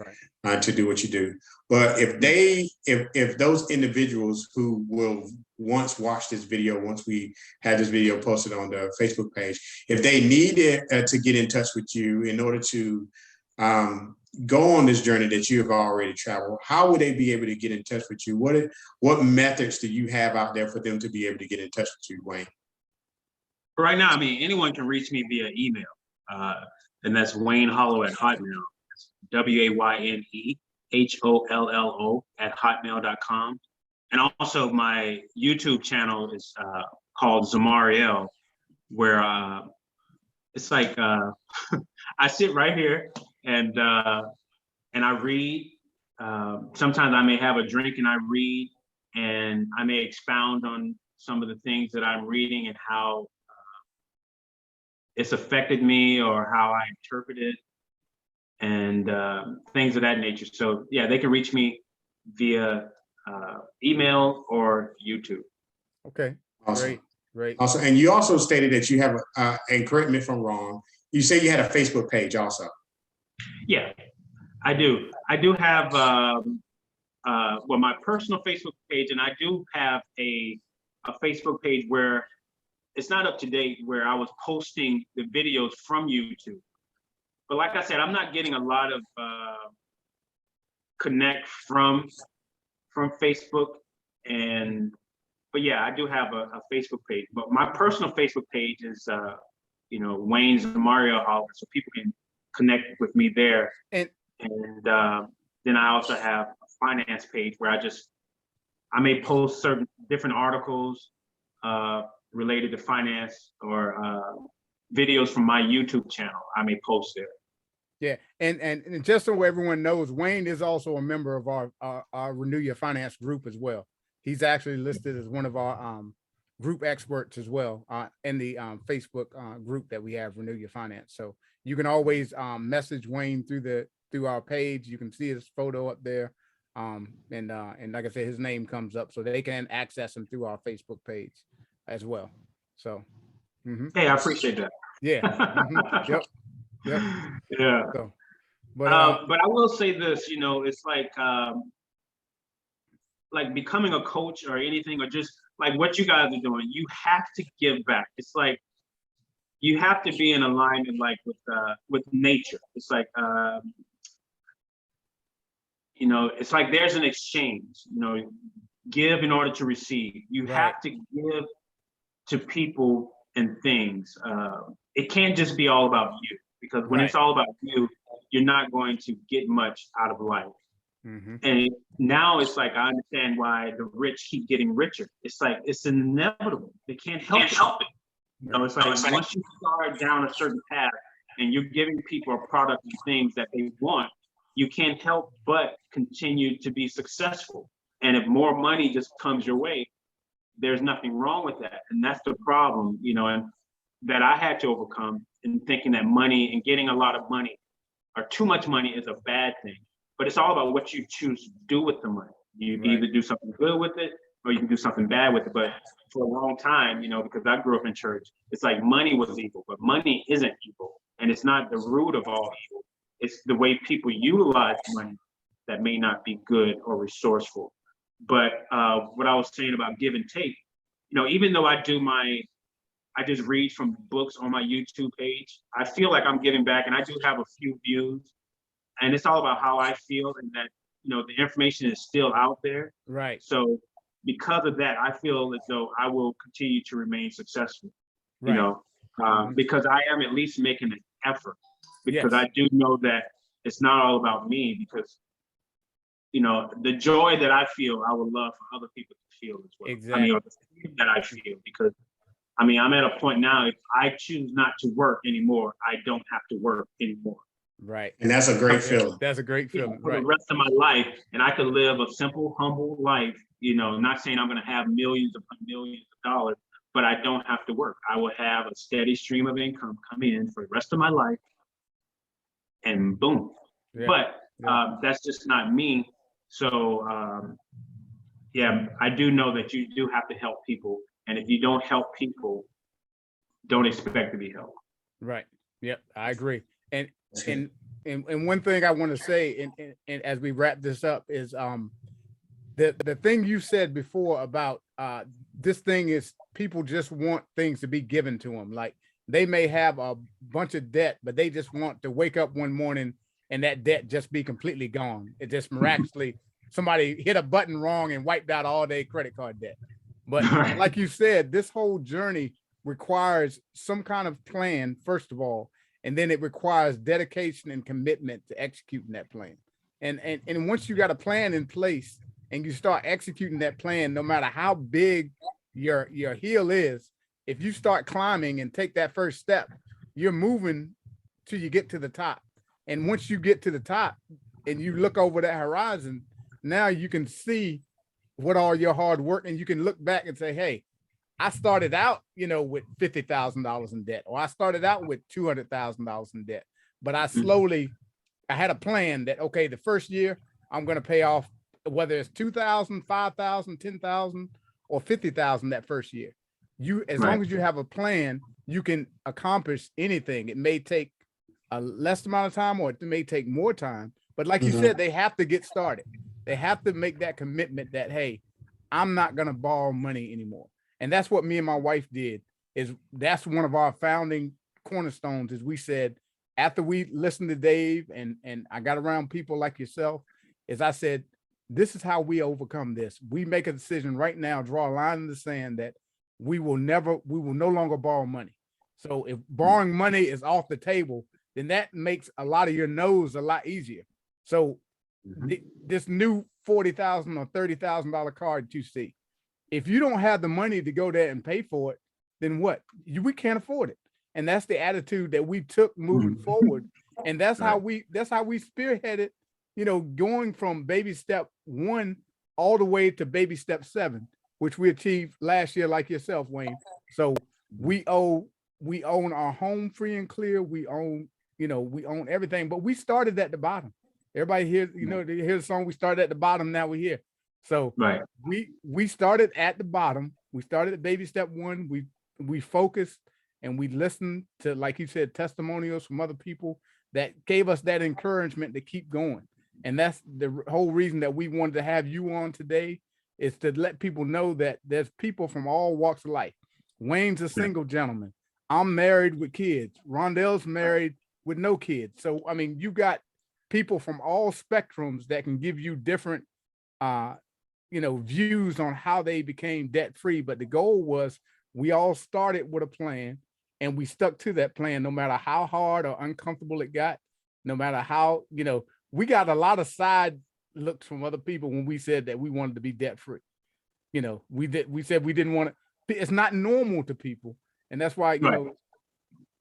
to do what you do. But if those individuals who will once watch this video, once we have this video posted on the Facebook page, if they need to get in touch with you in order to go on this journey that you have already traveled, how would they be able to get in touch with you? What methods do you have out there for them to be able to get in touch with you, Wayne? Right now, I mean, anyone can reach me via email, and that's Wayne Hollow at Hotmail. WayneHollo at hotmail.com. And also my YouTube channel is called Zamariel, where it's like I sit right here and I read. Sometimes I may have a drink and I read, and I may expound on some of the things that I'm reading and how it's affected me or how I interpret it, and things of that nature. So yeah, they can reach me via email or YouTube. Okay. Awesome. Great. Also, and you also stated that you have and correct me if I'm wrong, you say you had a Facebook page also. Yeah, I do. I do have my personal Facebook page, and I do have a Facebook page where it's not up to date, where I was posting the videos from YouTube. But like I said, I'm not getting a lot of connect from Facebook, but yeah, I do have a Facebook page. But my personal Facebook page is Wayne Zamariel Holloman, so people can connect with me there. And then I also have a finance page where I may post certain different articles related to finance, or videos from my YouTube channel I may post there. Yeah, and just so everyone knows, Wayne is also a member of our Renew Your Finance group as well. He's actually listed as one of our group experts as well in the Facebook group that we have, Renew Your Finance. So you can always message Wayne through our page. You can see his photo up there. And like I said, his name comes up, so they can access him through our Facebook page as well. So, hey, I appreciate that. Yeah. Yep. Yeah. So, but I will say this, you know, it's like becoming a coach or anything, or just like what you guys are doing, you have to give back. It's like you have to be in alignment, like with nature. It's like you know, it's like there's an exchange. You know, give in order to receive. You have to give to people and things. It can't just be all about you, because when it's all about you, you're not going to get much out of life. And now it's like, I understand why the rich keep getting richer. It's like, it's inevitable. They can't help it. You know, it's like once you start down a certain path and you're giving people a product and things that they want, you can't help but continue to be successful. And if more money just comes your way, there's nothing wrong with that. And that's the problem, you know, and that I had to overcome, in thinking that money and getting a lot of money or too much money is a bad thing. But it's all about what you choose to do with the money. You can either do something good with it, or you can do something bad with it. But for a long time, you know, because I grew up in church, it's like money was evil, but money isn't evil. And it's not the root of all evil. It's the way people utilize money that may not be good or resourceful. But what I was saying about give and take, you know, even though I just read from books on my YouTube page, I feel like I'm giving back, and I do have a few views. And it's all about how I feel, and that, you know, the information is still out there. Right. So because of that, I feel as though I will continue to remain successful, you know, because I am at least making an effort, because I do know that it's not all about me, because, you know, the joy that I feel, I would love for other people to feel as well. Exactly. I mean, or the freedom that I feel, because I mean, I'm at a point now, if I choose not to work anymore, I don't have to work anymore. Right. And that's a great feeling. That's a great feeling. For the rest of my life, and I could live a simple, humble life, you know, not saying I'm going to have millions of dollars, but I don't have to work. I will have a steady stream of income come in for the rest of my life, and boom. But that's just not me. So, yeah, I do know that you do have to help people. And if you don't help people, don't expect to be helped. Right. Yep, I agree. And one thing I want to say, and as we wrap this up, is the thing you said before about this thing is people just want things to be given to them. Like they may have a bunch of debt, but they just want to wake up one morning and that debt just be completely gone. It just miraculously somebody hit a button wrong and wiped out all their credit card debt. But like you said, this whole journey requires some kind of plan, first of all, and then it requires dedication and commitment to executing that plan. And once you got a plan in place and you start executing that plan, no matter how big your hill is, if you start climbing and take that first step, you're moving till you get to the top. And once you get to the top and you look over that horizon, now you can see what all your hard work, and you can look back and say, hey, I started out, you know, with $50,000 in debt, or I started out with $200,000 in debt, but I had a plan that, okay, the first year I'm going to pay off, whether it's 2,000, 5,000, 10,000, or 50,000 that first year. As long as you have a plan, you can accomplish anything. It may take a less amount of time, or it may take more time, but like you said, they have to get started. They have to make that commitment that, hey, I'm not going to borrow money anymore. And that's what me and my wife did. That's one of our founding cornerstones, is we said, after we listened to Dave and I got around people like yourself, is I said, this is how we overcome this. We make a decision right now, draw a line in the sand that we will no longer borrow money. So if borrowing money is off the table, then that makes a lot of your no's a lot easier. So this new $40,000 or $30,000 card you see, if you don't have the money to go there and pay for it, then what? We can't afford it. And that's the attitude that we took moving forward. And that's how we spearheaded, you know, going from baby step 1 all the way to baby step 7. which we achieved last year, like yourself, Wayne. So we own our home free and clear. We own, we own everything, but we started at the bottom. Everybody here, they hear the song, we started at the bottom, now we're here. So right. we started at the bottom. We started at baby step one. We focused and we listened to, like you said, testimonials from other people that gave us that encouragement to keep going. And that's the whole reason that we wanted to have you on today, is to let people know that there's people from all walks of life. Wayne's a single gentleman. I'm married with kids. Rondell's married with no kids. So, I mean, you got people from all spectrums that can give you different, views on how they became debt free. But the goal was, we all started with a plan and we stuck to that plan, no matter how hard or uncomfortable it got, no matter how, we got a lot of side looks from other people when we said that we wanted to be debt free. We said we didn't want to, it's not normal to people. And that's why, and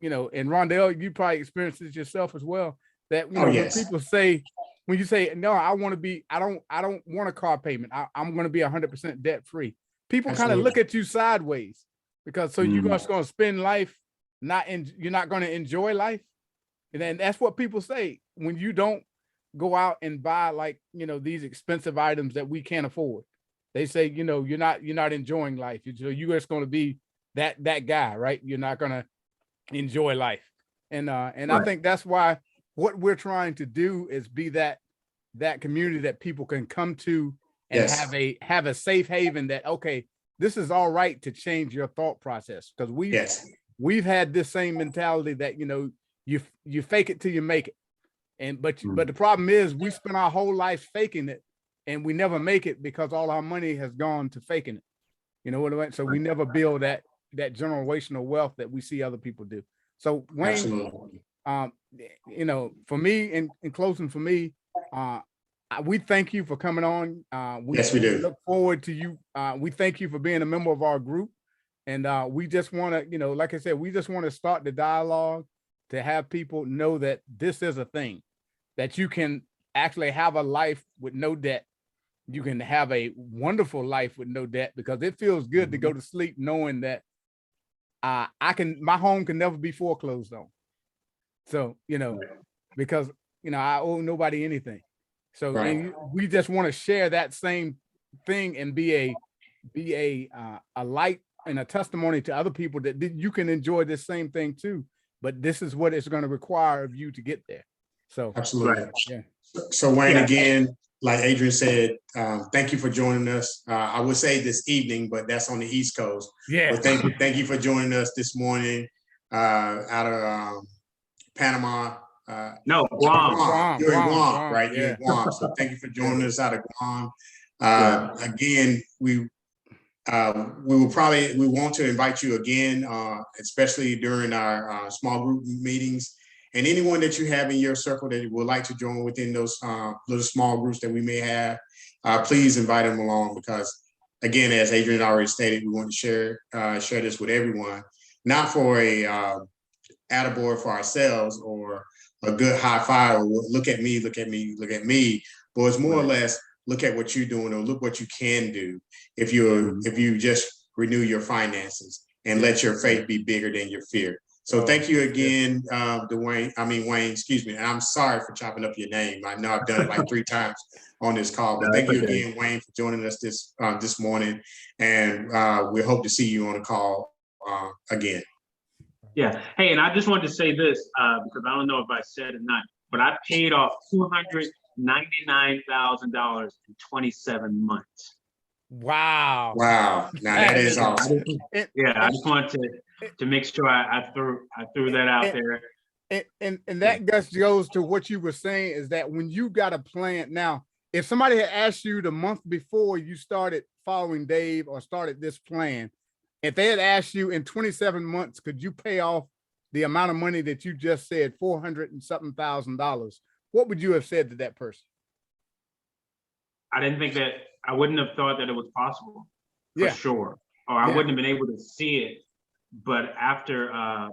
Rondell, you probably experienced this yourself as well, that, when people say, when you say, no, I don't want a car payment, I'm going to be 100% debt free. People kind of look at you sideways, because you're just going to spend life, you're not going to enjoy life. And then that's what people say when you don't go out and buy, like, these expensive items that we can't afford. They say, you're not enjoying life. You're just going to be that guy, right? You're not going to enjoy life. And right. I think that's why what we're trying to do is be that community that people can come to and have a safe haven, that, okay, this is all right to change your thought process. Because we've had this same mentality that, you fake it till you make it. But the problem is, we spend our whole life faking it, and we never make it because all our money has gone to faking it. You know what I mean? So we never build that generational wealth that we see other people do. So Wayne, for me, in closing, for me, we thank you for coming on. We do. Look forward to you. We thank you for being a member of our group. And we just want to, like I said, we just want to start the dialogue to have people know that this is a thing, that you can actually have a life with no debt. You can have a wonderful life with no debt, because it feels good to go to sleep knowing that my home can never be foreclosed on. So, because, I owe nobody anything. So we just want to share that same thing and be a light and a testimony to other people that you can enjoy this same thing too. But this is what it's going to require of you to get there. So absolutely. Yeah. So Wayne, again, like Adrian said, thank you for joining us. I would say this evening, but that's on the East Coast. Yeah. But thank you for joining us this morning out of Panama. No, Guam. You're in Guam, right? Yeah. You're in Guam. So thank you for joining us out of Guam. Again, we want to invite you again, especially during our small group meetings. And anyone that you have in your circle that would like to join within those little small groups that we may have, please invite them along, because, again, as Adrian already stated, we want to share this with everyone, not for a attaboy for ourselves or a good high five, or look at me, but it's more or less, look at what you're doing, or look what you can do if you just renew your finances and let your faith be bigger than your fear. So thank you again, Wayne, excuse me. And I'm sorry for chopping up your name. I know I've done it like 3 times on this call, but thank you again, Wayne, for joining us this morning. And we hope to see you on the call again. Yeah. Hey, and I just wanted to say this, because I don't know if I said it or not, but I paid off $299,000 in 27 months. Wow. Now that is awesome. I just wanted to make sure I threw that out there. And that just goes to what you were saying, is that when you got a plan, now, if somebody had asked you the month before you started following Dave or started this plan, if they had asked you in 27 months, could you pay off the amount of money that you just said, $400 and something thousand, what would you have said to that person? I wouldn't have thought that it was possible, for sure. Or I wouldn't have been able to see it. But after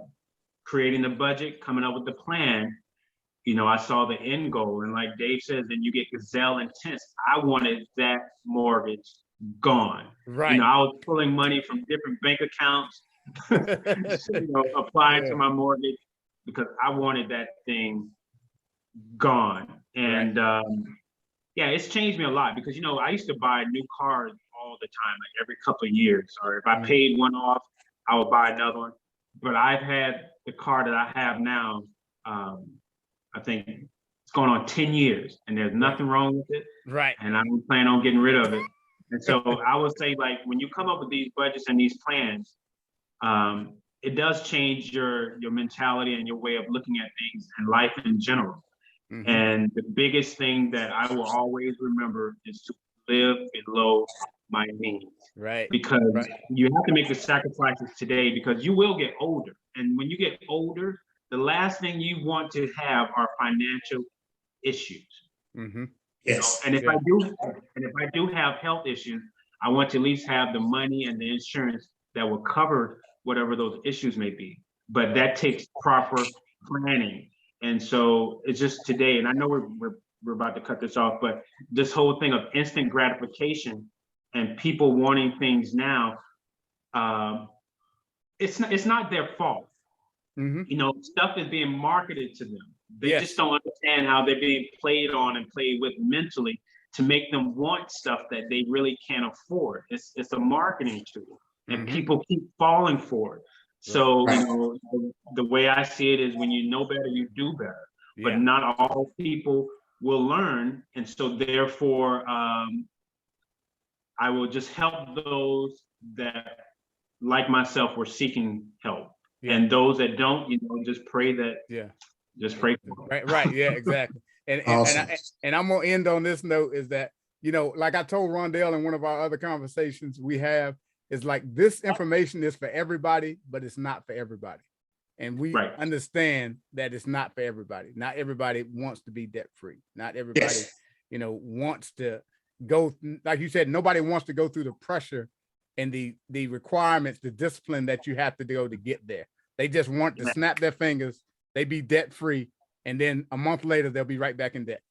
creating the budget, coming up with the plan, I saw the end goal. And like Dave says, then you get gazelle intense. I wanted that mortgage gone. Right. You know, I was pulling money from different bank accounts, you know, applying to my mortgage because I wanted that thing gone. And yeah, it's changed me a lot because, you know, I used to buy new cars all the time, like every couple of years, or if I paid one off, I would buy another one. But I've had the car that I have now, I think it's going on 10 years and there's nothing wrong with it. Right. And I don't plan on getting rid of it. And so I would say, like, when you come up with these budgets and these plans, it does change your mentality and your way of looking at things and life in general. And the biggest thing that I will always remember is to live below my means. Right. Because you have to make the sacrifices today because you will get older. And when you get older, the last thing you want to have are financial issues. Yes. And if I do have health issues, I want to at least have the money and the insurance that will cover whatever those issues may be. But that takes proper planning. And so it's just today, and I know we're about to cut this off, but this whole thing of instant gratification and people wanting things now, it's not their fault. You know, stuff is being marketed to them. They just don't understand how they're being played on and played with mentally to make them want stuff that they really can't afford. It's a marketing tool, and people keep falling for it. So, you know, the way I see it is when you know better, you do better. But not all people will learn. And so therefore, I will just help those that, like myself, were seeking help. And those that don't, you know, just pray that, just pray for them. Right, yeah, exactly. And I'm gonna end on this note is that, you know, like I told Rondell in one of our other conversations we have, is like this information is for everybody, but it's not for everybody. And we understand that it's not for everybody. Not everybody wants to be debt free. Not everybody, you know, wants to go, like you said, nobody wants to go through the pressure and the requirements, the discipline that you have to go to get there. They just want to snap their fingers, they be debt free, and then a month later they'll be right back in debt.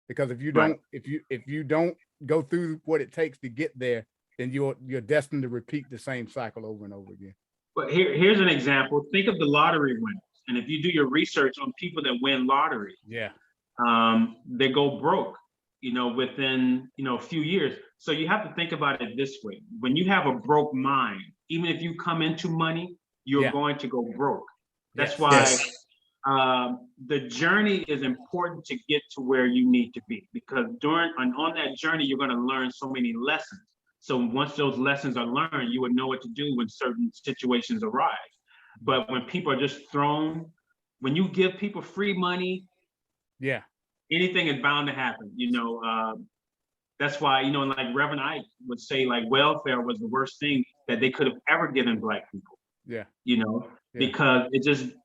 Because if you don't, if you don't go through what it takes to get there, then you're destined to repeat the same cycle over and over again. But here's an example. Think of the lottery winners. And if you do your research on people that win lottery, they go broke, you know, within, you know, a few years. So you have to think about it this way. When you have a broke mind, even if you come into money, you're going to go broke. That's why the journey is important to get to where you need to be, because on that journey, you're going to learn so many lessons. So once those lessons are learned, you would know what to do when certain situations arise. But when people are just thrown, when you give people free money, anything is bound to happen. You know, that's why, you know, like Reverend Ike would say, like, welfare was the worst thing that they could have ever given Black people. You know, because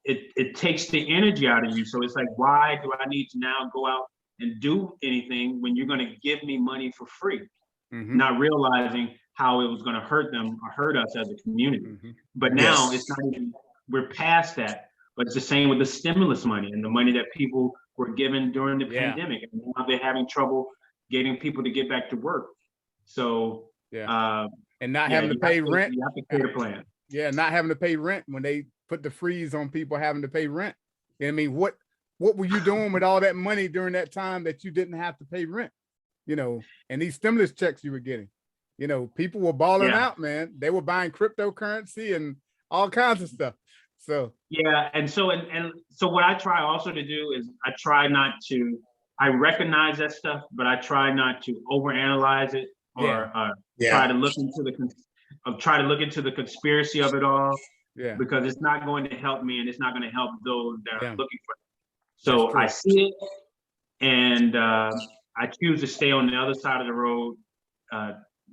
it takes the energy out of you. So it's like, why do I need to now go out and do anything when you're going to give me money for free? Not realizing how it was going to hurt them or hurt us as a community. But now it's not even, we're past that. But it's the same with the stimulus money and the money that people were given during the pandemic. And now they're having trouble getting people to get back to work. So, and not having to pay rent. You have to create a plan. Not having to pay rent when they put the freeze on people having to pay rent. I mean, what were you doing with all that money during that time that you didn't have to pay rent? You know, and these stimulus checks you were getting, you know, people were balling out, man. They were buying cryptocurrency and all kinds of stuff. So and so what I try also to do is I recognize that stuff, but I try not to overanalyze it or try to look into the conspiracy of it all, because it's not going to help me and it's not going to help those that are looking for it. So I see it, and I choose to stay on the other side of the road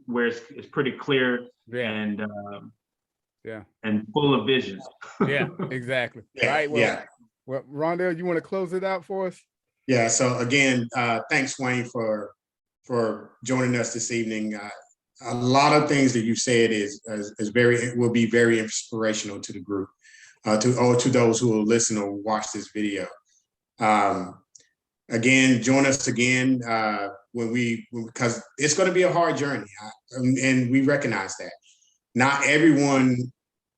where it's pretty clear and full of vision. Exactly. Right. Well, Rondell, you want to close it out for us? So again, thanks, Wayne, for joining us this evening. A lot of things that you said will be very inspirational to the group, to those who will listen or watch this video. Again, join us again because it's going to be a hard journey, and we recognize that. Not everyone,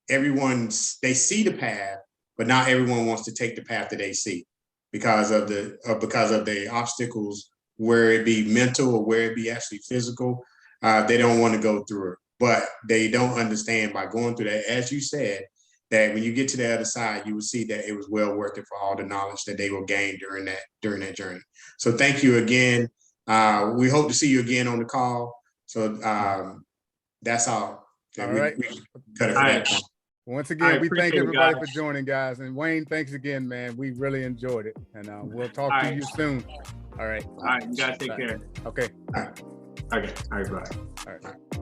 they see the path, but not everyone wants to take the path that they see because of the obstacles, where it be mental or where it be actually physical. They don't want to go through it, but they don't understand by going through that, as you said, that when you get to the other side, you will see that it was well worth it for all the knowledge that they will gain during that journey. So thank you again. We hope to see you again on the call. So that's all. All right. We cut it for that point. Once again, we thank everybody for guys. joining, guys. And Wayne, thanks again, man. We really enjoyed it. And we'll talk to you soon. All right. All right, you guys take care. Okay. Okay. All right, bye. All right.